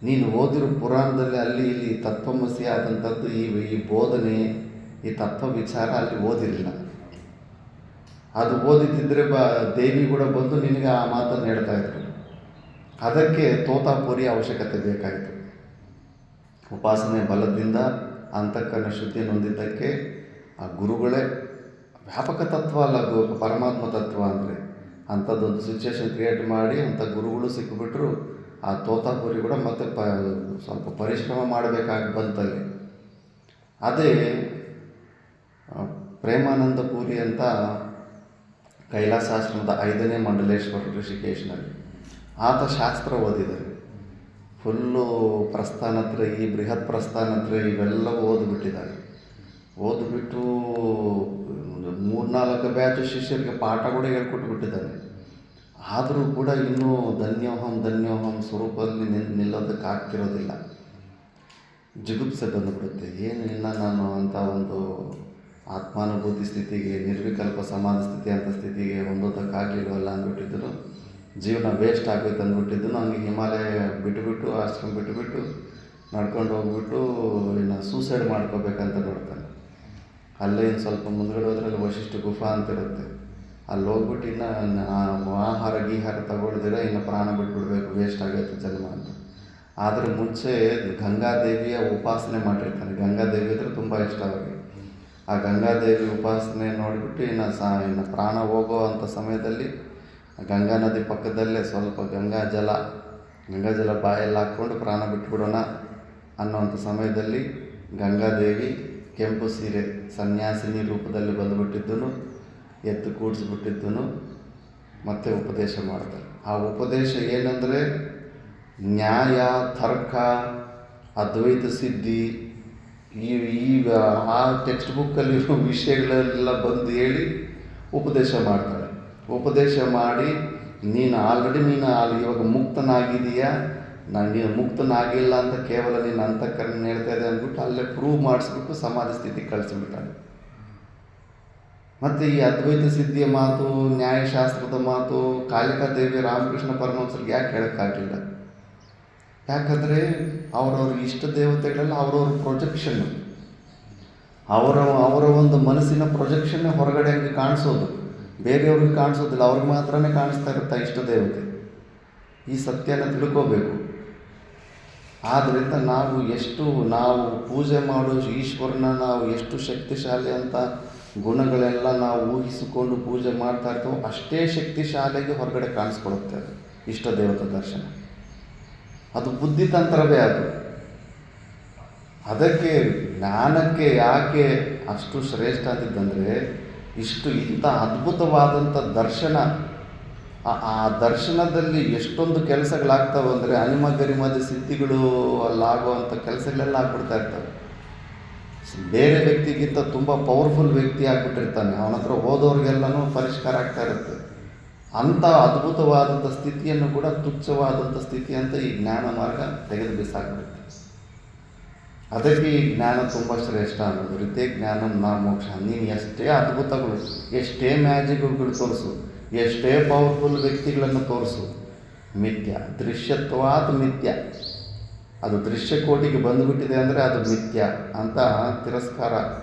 ನೀನು ಓದಿರೋ ಪುರಾಣದಲ್ಲಿ ಅಲ್ಲಿ ಇಲ್ಲಿ ತತ್ವಮಸಿ ಆದಂಥದ್ದು ಈ ಬೋಧನೆ, ಈ ತತ್ವ ವಿಚಾರ ಅಲ್ಲಿ ಓದಿರಲಿಲ್ಲ. ಅದು ಓದಿದ್ದಿದ್ರೆ ದೇವಿ ಕೂಡ ಬಂದು ನಿನಗೆ ಆ ಮಾತನ್ನು ಹೇಳ್ತಾಯಿದ್ರು. ಅದಕ್ಕೆ ತೋತಾಪುರಿ ಅವಶ್ಯಕತೆ ಬೇಕಾಯಿತು. ಉಪಾಸನೆ ಬಲದಿಂದ ಅಂತಃಕರಣ ಶುದ್ಧಿಯನ್ನು ಹೊಂದಿದ್ದಕ್ಕೆ ಆ ಗುರುಗಳೇ ವ್ಯಾಪಕ ತತ್ವ ಅಲ್ಲ, ಪರಮಾತ್ಮ ತತ್ವ ಅಂದರೆ ಅಂಥದ್ದೊಂದು ಸಿಚುವೇಶನ್ ಕ್ರಿಯೇಟ್ ಮಾಡಿ ಅಂಥ ಗುರುಗಳು ಸಿಕ್ಕಿಬಿಟ್ರು. ಆ ತೋತಾಪುರಿ ಕೂಡ ಮತ್ತೆ ಸ್ವಲ್ಪ ಪರಿಶ್ರಮ ಮಾಡಬೇಕಾಗಿ ಬಂತಲ್ಲಿ. ಅದೇ ಪ್ರೇಮಾನಂದ ಪುರಿ ಅಂತ ಕೈಲಾಸಾಶ್ರಮದ 5ನೇ ಮಂಡಲೇಶ್ವರ ಋಷಿಕೇಶ್ನಲ್ಲಿ ಆತ ಶಾಸ್ತ್ರ ಓದಿದ್ದಾರೆ. ಫುಲ್ಲು ಪ್ರಸ್ಥಾನತ್ರಯಿ, ಬೃಹತ್ ಪ್ರಸ್ಥಾನತ್ರಯಿ ಇವೆಲ್ಲ ಓದಿಬಿಟ್ಟಿದ್ದಾರೆ. ಓದಿಬಿಟ್ಟು 3-4 ಬ್ಯಾಚ್ ಶಿಷ್ಯರಿಗೆ ಪಾಠ ಕೂಡ ಹೇಳ್ಕೊಟ್ಟು ಬಿಟ್ಟಿದ್ದಾನೆ. ಆದರೂ ಕೂಡ ಇನ್ನೂ ಧನ್ಯೋಹಂ ಸ್ವರೂಪದಲ್ಲಿ ನಿಲ್ಲೋದಕ್ಕೆ ಆಗ್ತಿರೋದಿಲ್ಲ. ಜಿಗುಪ್ಸೆ ಬಂದುಬಿಡುತ್ತೆ. ಏನು ಇನ್ನು ನಾನು ಅಂಥ ಒಂದು ಆತ್ಮಾನುಭೂತಿ ಸ್ಥಿತಿಗೆ, ನಿರ್ವಿಕಲ್ಪ ಸಮಾಧಿ ಸ್ಥಿತಿ ಅಂತ ಸ್ಥಿತಿಗೆ ಹೊಂದೋದಕ್ಕಾಗಲಿಲ್ವಲ್ಲ ಅಂದ್ಬಿಟ್ಟಿದ್ರು. ಜೀವನ ವೇಸ್ಟ್ ಆಗೋಯ್ತು ಅಂದ್ಬಿಟ್ಟಿದ್ದು. ನನಗೆ ಹಿಮಾಲಯ ಬಿಟ್ಟುಬಿಟ್ಟು, ಆಶ್ರಮ ಬಿಟ್ಟುಬಿಟ್ಟು ನಡ್ಕೊಂಡು ಹೋಗ್ಬಿಟ್ಟು ಇನ್ನು ಸೂಸೈಡ್ ಮಾಡ್ಕೋಬೇಕಂತ ನೋಡ್ತಾನೆ. ಅಲ್ಲೇ ಇನ್ನು ಸ್ವಲ್ಪ ಮುಂದ್ಗಡೆ ಹೋದ್ರೆ ಅಲ್ಲಿ ವಶಿಷ್ಠ ಗುಫಾ ಅಂತ ಇರುತ್ತೆ. ಅಲ್ಲಿ ಹೋಗ್ಬಿಟ್ಟು ಇನ್ನು ಆಹಾರ ಗೀಹಾರ ತಗೊಳ್ದಿರ ಇನ್ನು ಪ್ರಾಣ ಬಿಟ್ಬಿಡ್ಬೇಕು, ವೇಸ್ಟ್ ಆಗೈತೆ ಜನ್ಮ ಅಂತ. ಆದರೆ ಮುಂಚೆ ಗಂಗಾದೇವಿಯ ಉಪಾಸನೆ ಮಾಡಿರ್ತಾನೆ. ಗಂಗಾದೇವಿ ಅಂದರೆ ತುಂಬ ಇಷ್ಟ ಅವರಿಗೆ. ಆ ಗಂಗಾದೇವಿ ಉಪಾಸನೆ ನೋಡಿಬಿಟ್ಟು ಇನ್ನು ಪ್ರಾಣ ಹೋಗೋ ಅಂಥ ಸಮಯದಲ್ಲಿ ಗಂಗಾ ನದಿ ಪಕ್ಕದಲ್ಲೇ ಸ್ವಲ್ಪ ಗಂಗಾಜಲ ಬಾಯಲ್ಲಿ ಹಾಕ್ಕೊಂಡು ಪ್ರಾಣ ಬಿಟ್ಬಿಡೋಣ ಅನ್ನೋವಂಥ ಸಮಯದಲ್ಲಿ ಗಂಗಾದೇವಿ ಕೆಂಪು ಸೀರೆ ಸನ್ಯಾಸಿನಿ ರೂಪದಲ್ಲಿ ಬಂದುಬಿಟ್ಟಿದ್ದನು, ಎದ್ದು ಕೂಡಿಸ್ಬಿಟ್ಟಿದ್ದನು, ಮತ್ತೆ ಉಪದೇಶ ಮಾಡ್ತಾರೆ. ಆ ಉಪದೇಶ ಏನಂದರೆ ನ್ಯಾಯ, ತರ್ಕ, ಅದ್ವೈತ ಸಿದ್ಧಿ, ಈಗ ಆ ಟೆಕ್ಸ್ಟ್ ಬುಕ್ಕಲ್ಲಿರೋ ವಿಷಯಗಳೆಲ್ಲ ಬಂದು ಹೇಳಿ ಉಪದೇಶ ಮಾಡ್ತಾರೆ. ಉಪದೇಶ ಮಾಡಿ ನೀನು ಇವಾಗ ಮುಕ್ತನಾಗಿದೆಯಾ, ನೀನು ಮುಕ್ತನಾಗಿಲ್ಲ ಅಂತ ಕೇವಲ ನೀನು ಅಂತಃಕರಣ ಹೇಳ್ತಾ ಇದೆ ಅಂದ್ಬಿಟ್ಟು ಅಲ್ಲೇ ಪ್ರೂವ್ ಮಾಡಿಸ್ಬಿಟ್ಟು ಸಮಾಧಿ ಸ್ಥಿತಿಗೆ ಕಳಿಸಿಬಿಡ್ತಾನೆ. ಮತ್ತು ಈ ಅದ್ವೈತ ಸಿದ್ಧಿಯ ಮಾತು, ನ್ಯಾಯಶಾಸ್ತ್ರದ ಮಾತು ಕಾಳಿಕಾದೇವಿ ರಾಮಕೃಷ್ಣ ಪರಮಹಂಸರಿಗೆ ಯಾಕೆ ಹೇಳೋಕ್ಕಾಗಲಿಲ್ಲ? ಯಾಕಂದರೆ ಅವರವ್ರ ಇಷ್ಟ ದೇವತೆಗಳೆಲ್ಲ ಅವರವ್ರ ಪ್ರೊಜೆಕ್ಷನ್ನು, ಅವರ ಒಂದು ಮನಸ್ಸಿನ ಪ್ರೊಜೆಕ್ಷನ್ನೇ ಹೊರಗಡೆ ಹಂಗೆ ಕಾಣಿಸೋದು, ಬೇರೆಯವ್ರಿಗೆ ಕಾಣಿಸೋದಿಲ್ಲ. ಅವ್ರಿಗೆ ಮಾತ್ರನೇ ಕಾಣಿಸ್ತಾ ಇರುತ್ತೆ ಇಷ್ಟ ದೇವತೆ. ಈ ಸತ್ಯನ ತಿಳ್ಕೋಬೇಕು. ಆದ್ದರಿಂದ ನಾವು ಪೂಜೆ ಮಾಡೋ ಈಶ್ವರನ ನಾವು ಎಷ್ಟು ಶಕ್ತಿಶಾಲಿ ಅಂತ ಗುಣಗಳೆಲ್ಲ ನಾವು ಊಹಿಸಿಕೊಂಡು ಪೂಜೆ ಮಾಡ್ತಾ ಇರ್ತೇವೆ, ಅಷ್ಟೇ ಶಕ್ತಿಶಾಲಿಯಾಗಿ ಹೊರಗಡೆ ಕಾಣಿಸ್ಕೊಳುತ್ತೆ ಅದು ಇಷ್ಟ ದೇವತಾ ದರ್ಶನ. ಅದು ಬುದ್ಧಿತಂತ್ರವೇ ಅದು. ಅದಕ್ಕೆ ಜ್ಞಾನಕ್ಕೆ ಯಾಕೆ ಅಷ್ಟು ಶ್ರೇಷ್ಠ ಅಂತಿದ್ದಂದರೆ ಇಂಥ ಅದ್ಭುತವಾದಂಥ ದರ್ಶನ, ಆ ದರ್ಶನದಲ್ಲಿ ಎಷ್ಟೊಂದು ಕೆಲಸಗಳಾಗ್ತವೆ ಅಂದರೆ ಅನಿಮಗರಿಮದ ಸಿದ್ಧಿಗಳು ಅಲ್ಲಾಗುವಂಥ ಕೆಲಸಗಳೆಲ್ಲ ಆಗ್ಬಿಡ್ತಾ ಇರ್ತವೆ. ಬೇರೆ ವ್ಯಕ್ತಿಗಿಂತ ತುಂಬ ಪವರ್ಫುಲ್ ವ್ಯಕ್ತಿ ಆಗಿಬಿಟ್ಟಿರ್ತಾನೆ, ಅವನ ಹತ್ರ ಹೋದವ್ರಿಗೆಲ್ಲನೂ ಪರಿಷ್ಕಾರ ಆಗ್ತಾ ಇರುತ್ತೆ. ಅಂಥ ಅದ್ಭುತವಾದಂಥ ಸ್ಥಿತಿಯನ್ನು ಕೂಡ ತುಚ್ಛವಾದಂಥ ಸ್ಥಿತಿ ಅಂತ ಈ ಜ್ಞಾನ ಮಾರ್ಗ ತೆಗೆದು ಬಿಸಾಕ್ಬಿಡುತ್ತೆ. ಅದಕ್ಕೆ ಈ ಜ್ಞಾನ ತುಂಬ ಶ್ರೇಷ್ಠ ಅನ್ನೋದು. ರೀತಿಯ ಜ್ಞಾನ ಮೋಕ್ಷ. ನೀನು ಎಷ್ಟೇ ಅದ್ಭುತಗಳು, ಎಷ್ಟೇ ಮ್ಯಾಜಿಕ್ಗಳು ತೋರಿಸು, ಎಷ್ಟೇ ಪವರ್ಫುಲ್ ವ್ಯಕ್ತಿಗಳನ್ನು ತೋರಿಸು, ಮಿಥ್ಯ. ದೃಶ್ಯತ್ವಾತ್ ಮಿಥ್ಯ. ಅದು ದೃಶ್ಯಕೋಟಿಗೆ ಬಂದುಬಿಟ್ಟಿದೆ ಅಂದರೆ ಅದು ಮಿಥ್ಯ ಅಂತ ತಿರಸ್ಕಾರ,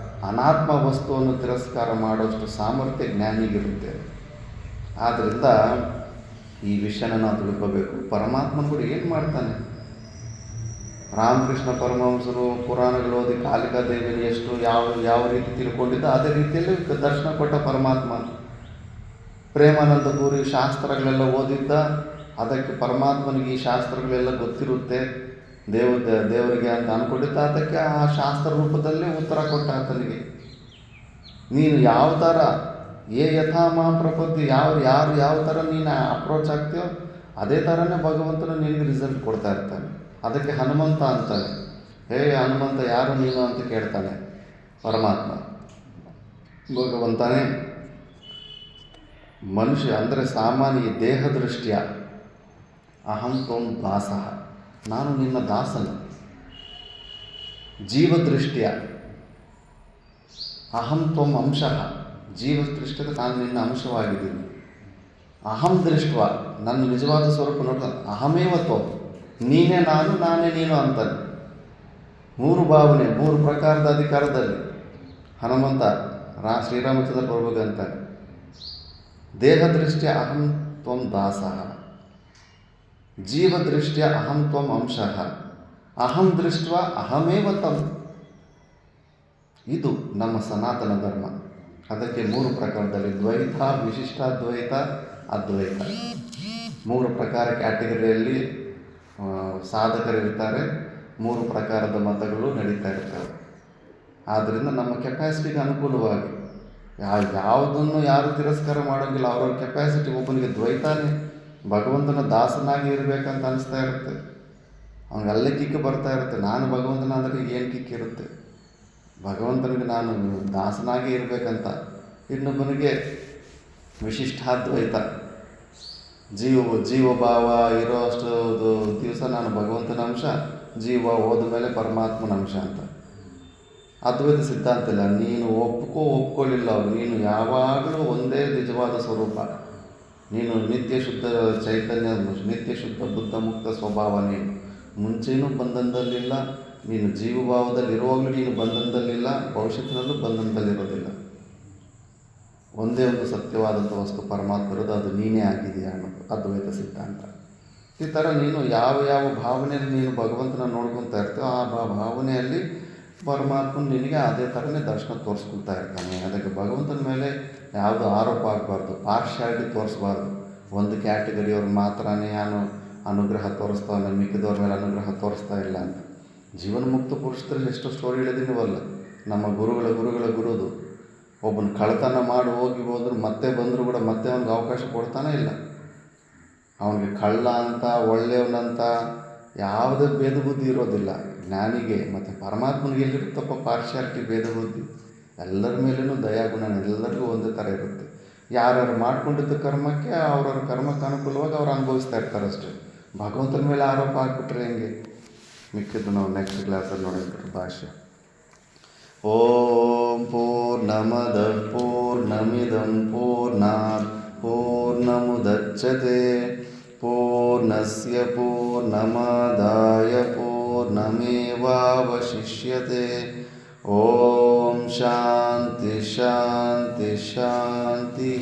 ಅನಾತ್ಮ ವಸ್ತುವನ್ನು ತಿರಸ್ಕಾರ ಮಾಡೋಷ್ಟು ಸಾಮರ್ಥ್ಯ ಜ್ಞಾನಿಗಿರುತ್ತೆ. ಆದ್ದರಿಂದ ಈ ವಿಷಯನ ನಾವು ತಿಳ್ಕೋಬೇಕು. ಪರಮಾತ್ಮನ ಕೂಡ ಏನು ಮಾಡ್ತಾನೆ? ರಾಮಕೃಷ್ಣ ಪರಮಹಂಸರು ಪುರಾಣಗಳು ಓದಿ ಕಾಳಿಕಾದೇವಿಯನ್ನು ಎಷ್ಟು ಯಾವ ರೀತಿ ತಿಳ್ಕೊಂಡಿದ್ದ ಅದೇ ರೀತಿಯಲ್ಲಿ ದರ್ಶನ ಕೊಟ್ಟ ಪರಮಾತ್ಮ. ಪ್ರೇಮಾನಂದ ಪುರಿ ಶಾಸ್ತ್ರಗಳೆಲ್ಲ ಓದಿದ್ದ, ಅದಕ್ಕೆ ಪರಮಾತ್ಮನಿಗೆ ಈ ಶಾಸ್ತ್ರಗಳೆಲ್ಲ ಗೊತ್ತಿರುತ್ತೆ, ದೇವರಿಗೆ ಅಂತ ಅಂದ್ಕೊಂಡಿದ್ದ. ಅದಕ್ಕೆ ಆ ಶಾಸ್ತ್ರ ರೂಪದಲ್ಲೇ ಉತ್ತರ ಕೊಟ್ಟ ಆತನಿಗೆ. ನೀನು ಯಾವ ಥರ ಯಥಾ ಮಾಂ ಪ್ರಪತ್ತಿ, ಯಾವ ಥರ ನೀನು ಅಪ್ರೋಚ್ ಆಗ್ತೀಯೋ ಅದೇ ಥರನೇ ಭಗವಂತನು ನಿನಗೆ ರಿಸಲ್ಟ್ ಕೊಡ್ತಾ ಇರ್ತಾನೆ. ಅದಕ್ಕೆ ಹನುಮಂತ ಅಂತಾನೆ. ಹನುಮಂತ ಯಾರು ನೀನು ಅಂತ ಕೇಳ್ತಾನೆ ಪರಮಾತ್ಮ. ಭಗವಂತನೇ ಮನುಷ್ಯ ಅಂದರೆ ಸಾಮಾನ್ಯ ದೇಹ ದೃಷ್ಟಿಯ ಅಹಂ ತ್ವಂ ದಾಸಃ, ನಾನು ನಿನ್ನ ದಾಸನು. ಜೀವದೃಷ್ಟಿಯ ಅಹಂ ತ್ವಂ ಅಂಶಃ, ಜೀವ ದೃಷ್ಟಿಯಲ್ಲಿ ನಾನು ನಿನ್ನ ಅಂಶವಾಗಿದ್ದೀನಿ. ಅಹಂ ದೃಷ್ಟ, ನನ್ನ ನಿಜವಾದ ಸ್ವರೂಪ ನೋಡಿದ ಅಹಮೇವ ತ್ವಂ, ನೀನೇ ನಾನು ನಾನೇ ನೀನು ಅಂತಾನೆ. 3 ಭಾವನೆ, 3 ಪ್ರಕಾರದ ಅಧಿಕಾರದಲ್ಲಿ ಹನುಮಂತ ಶ್ರೀರಾಮಚಂದ್ರ ಪ್ರಭುಗೆ ಅಂತಾನೆ. ದೇಹದೃಷ್ಟ್ಯ ಅಹಂ ತ್ವಂ ದಾಸಃ, ಜೀವದೃಷ್ಟ್ಯ ಅಹಂ ತ್ವಂ ಅಂಶಃ, ಅಹಂ ದೃಷ್ಟ ಅಹಮೇವ ತಂ. ಇದು ನಮ್ಮ ಸನಾತನ ಧರ್ಮ. ಅದಕ್ಕೆ 3 ಪ್ರಕಾರದಲ್ಲಿ ದ್ವೈತ, ವಿಶಿಷ್ಟಾದ್ವೈತ, ಅದ್ವೈತ, 3 ಪ್ರಕಾರ ಕ್ಯಾಟಗರಿಯಲ್ಲಿ ಸಾಧಕರಿರ್ತಾರೆ. 3 ಪ್ರಕಾರದ ಮತಗಳು ನಡೀತಾ ಇರ್ತವೆ. ಆದ್ದರಿಂದ ನಮ್ಮ ಕೆಪಾಸಿಟಿಗೆ ಅನುಕೂಲವಾಗಿ ಯಾವುದನ್ನು ಯಾರು ತಿರಸ್ಕಾರ ಮಾಡೋಂಗಿಲ್ಲ. ಅವ್ರವ್ರ ಕೆಪಾಸಿಟಿ. ಒಬ್ಬನಿಗೆ ದ್ವೈತಾನೇ ಭಗವಂತನ ದಾಸನಾಗಿ ಇರಬೇಕಂತ ಅನಿಸ್ತಾ ಇರುತ್ತೆ, ಅವ್ನಿಗೆ ಅಲ್ಲೇ ಕಿಕ್ಕು ಬರ್ತಾ ಇರುತ್ತೆ. ನಾನು ಭಗವಂತನಾದರೆ ಏನು ಕಿಕ್ ಇರುತ್ತೆ, ಭಗವಂತನಿಗೆ ನಾನು ದಾಸನಾಗಿ ಇರಬೇಕಂತ. ಇನ್ನೊಬ್ಬನಿಗೆ ವಿಶಿಷ್ಟಾದ್ವೈತ, ಜೀವಭಾವ ಇರೋ ಅಷ್ಟು ದಿವಸ ನಾನು ಭಗವಂತನ ಅಂಶ, ಜೀವ ಹೋದ ಮೇಲೆ ಪರಮಾತ್ಮನ ಅಂಶ ಅಂತ. ಅದ್ವೈತ ಸಿದ್ಧಾಂತ ಇಲ್ಲ. ನೀನು ಒಪ್ಕೊಳ್ಳಿಲ್ಲ ಅವರು, ನೀನು ಯಾವಾಗಲೂ ಒಂದೇ ನಿಜವಾದ ಸ್ವರೂಪ. ನೀನು ನಿತ್ಯ ಶುದ್ಧ ಚೈತನ್ಯ, ನಿತ್ಯ ಶುದ್ಧ ಬುದ್ಧ ಮುಕ್ತ ಸ್ವಭಾವ. ನೀನು ಮುಂಚೆನೂ ಬಂಧನದಲ್ಲಿಲ್ಲ, ನೀನು ಜೀವಭಾವದಲ್ಲಿ ಇರುವಾಗಲೂ ನೀನು ಬಂಧನದಲ್ಲಿಲ್ಲ, ಭವಿಷ್ಯತ್ತಿನಲ್ಲೂ ಬಂಧನದಲ್ಲಿರೋದಿಲ್ಲ. ಒಂದೇ ಒಂದು ಸತ್ಯವಾದಂಥ ವಸ್ತು ಪರಮಾತ್ಮ ಇರೋದು, ಅದು ನೀನೇ ಆಗಿದೆಯಾ ಅನ್ನೋದು ಅದ್ವೈತ ಸಿದ್ಧಾಂತ. ಈ ಥರ ನೀನು ಯಾವ ಯಾವ ಭಾವನೆಯಲ್ಲಿ ನೀನು ಭಗವಂತನ ನೋಡ್ಕೊತಾ ಇರ್ತೀವೋ ಆ ಭಾವನೆಯಲ್ಲಿ ಪರಮಾತ್ಮನ ನಿನಗೆ ಅದೇ ಥರನೇ ದರ್ಶನ ತೋರಿಸ್ಕೊಳ್ತಾ ಇರ್ತಾನೆ. ಅದಕ್ಕೆ ಭಗವಂತನ ಮೇಲೆ ಯಾವುದು ಆರೋಪ ಆಗಬಾರ್ದು, ಪಾರ್ಶಿಯಾಲಿಟಿ ತೋರಿಸ್ಬಾರ್ದು. ಒಂದು ಕ್ಯಾಟಗರಿಯವ್ರಿಗೆ ಮಾತ್ರನೇ ಅನುಗ್ರಹ ತೋರಿಸ್ತಾವಲ್ಲ, ಮಿಕ್ಕಿದವ್ರ ಮೇಲೆ ಅನುಗ್ರಹ ತೋರಿಸ್ತಾ ಇಲ್ಲ ಅಂತ. ಜೀವನ್ಮುಕ್ತ ಪುರುಷರಲ್ಲಿ ಎಷ್ಟೋ ಸ್ಟೋರಿ ಹೇಳಿದೀನಿವಲ್ಲ. ನಮ್ಮ ಗುರುದು ಒಬ್ಬನ ಕಳ್ತನ ಮಾಡಿ ಹೋದ್ರು ಮತ್ತೆ ಬಂದರೂ ಕೂಡ ಮತ್ತೆ ಅವ್ನಿಗೆ ಅವಕಾಶ ಕೊಡ್ತಾನೆ ಇಲ್ಲ. ಅವನಿಗೆ ಕಳ್ಳ ಅಂತ ಒಳ್ಳೆಯವನಂತ ಯಾವುದೇ ಭೇದ ಬುದ್ಧಿ ಇರೋದಿಲ್ಲ ಜ್ಞಾನಿಗೆ. ಮತ್ತು ಪರಮಾತ್ಮನಿಗೆ ಎಲ್ಲಿರುತ್ತಪ್ಪ ಪಾರ್ಶಿಯಾಲಿಟಿ, ಭೇದ ಬುದ್ಧಿ? ಎಲ್ಲರ ಮೇಲೂ ದಯಾಗುಣ ಎಲ್ಲರಿಗೂ ಒಂದೇ ಥರ ಇರುತ್ತೆ. ಯಾರ್ಯಾರು ಮಾಡ್ಕೊಂಡಿದ್ದ ಕರ್ಮಕ್ಕೆ ಅವ್ರವ್ರ ಕರ್ಮಕ್ಕೆ ಅನುಕೂಲವಾಗಿ ಅವ್ರು ಅನುಭವಿಸ್ತಾ ಇರ್ತಾರೆ ಅಷ್ಟೇ. ಭಗವಂತನ ಮೇಲೆ ಆರೋಪ ಹಾಕ್ಬಿಟ್ರೆ ಹೆಂಗೆ? ಮಿಕ್ಕಿದ್ದು ನಾವು ನೆಕ್ಸ್ಟ್ ಕ್ಲಾಸಲ್ಲಿ ನೋಡಿದ್ರು ಭಾಷೆ. ಓಂ ಪೂರ್ಣಮದ ಪೂರ್ಣಮಿದಂ ಪೂರ್ಣಾತ್ ಪೂರ್ಣಮುದಚ್ಯತೆ ಪೂರ್ಣಸ್ಯ ಪೂರ್ಣಮಾದಾಯ ಪೂರ್ಣಮೇವಾವಶಿಷ್ಯತೆ. ಓಂ ಶಾಂತಿ ಶಾಂತಿ ಶಾಂತಿ.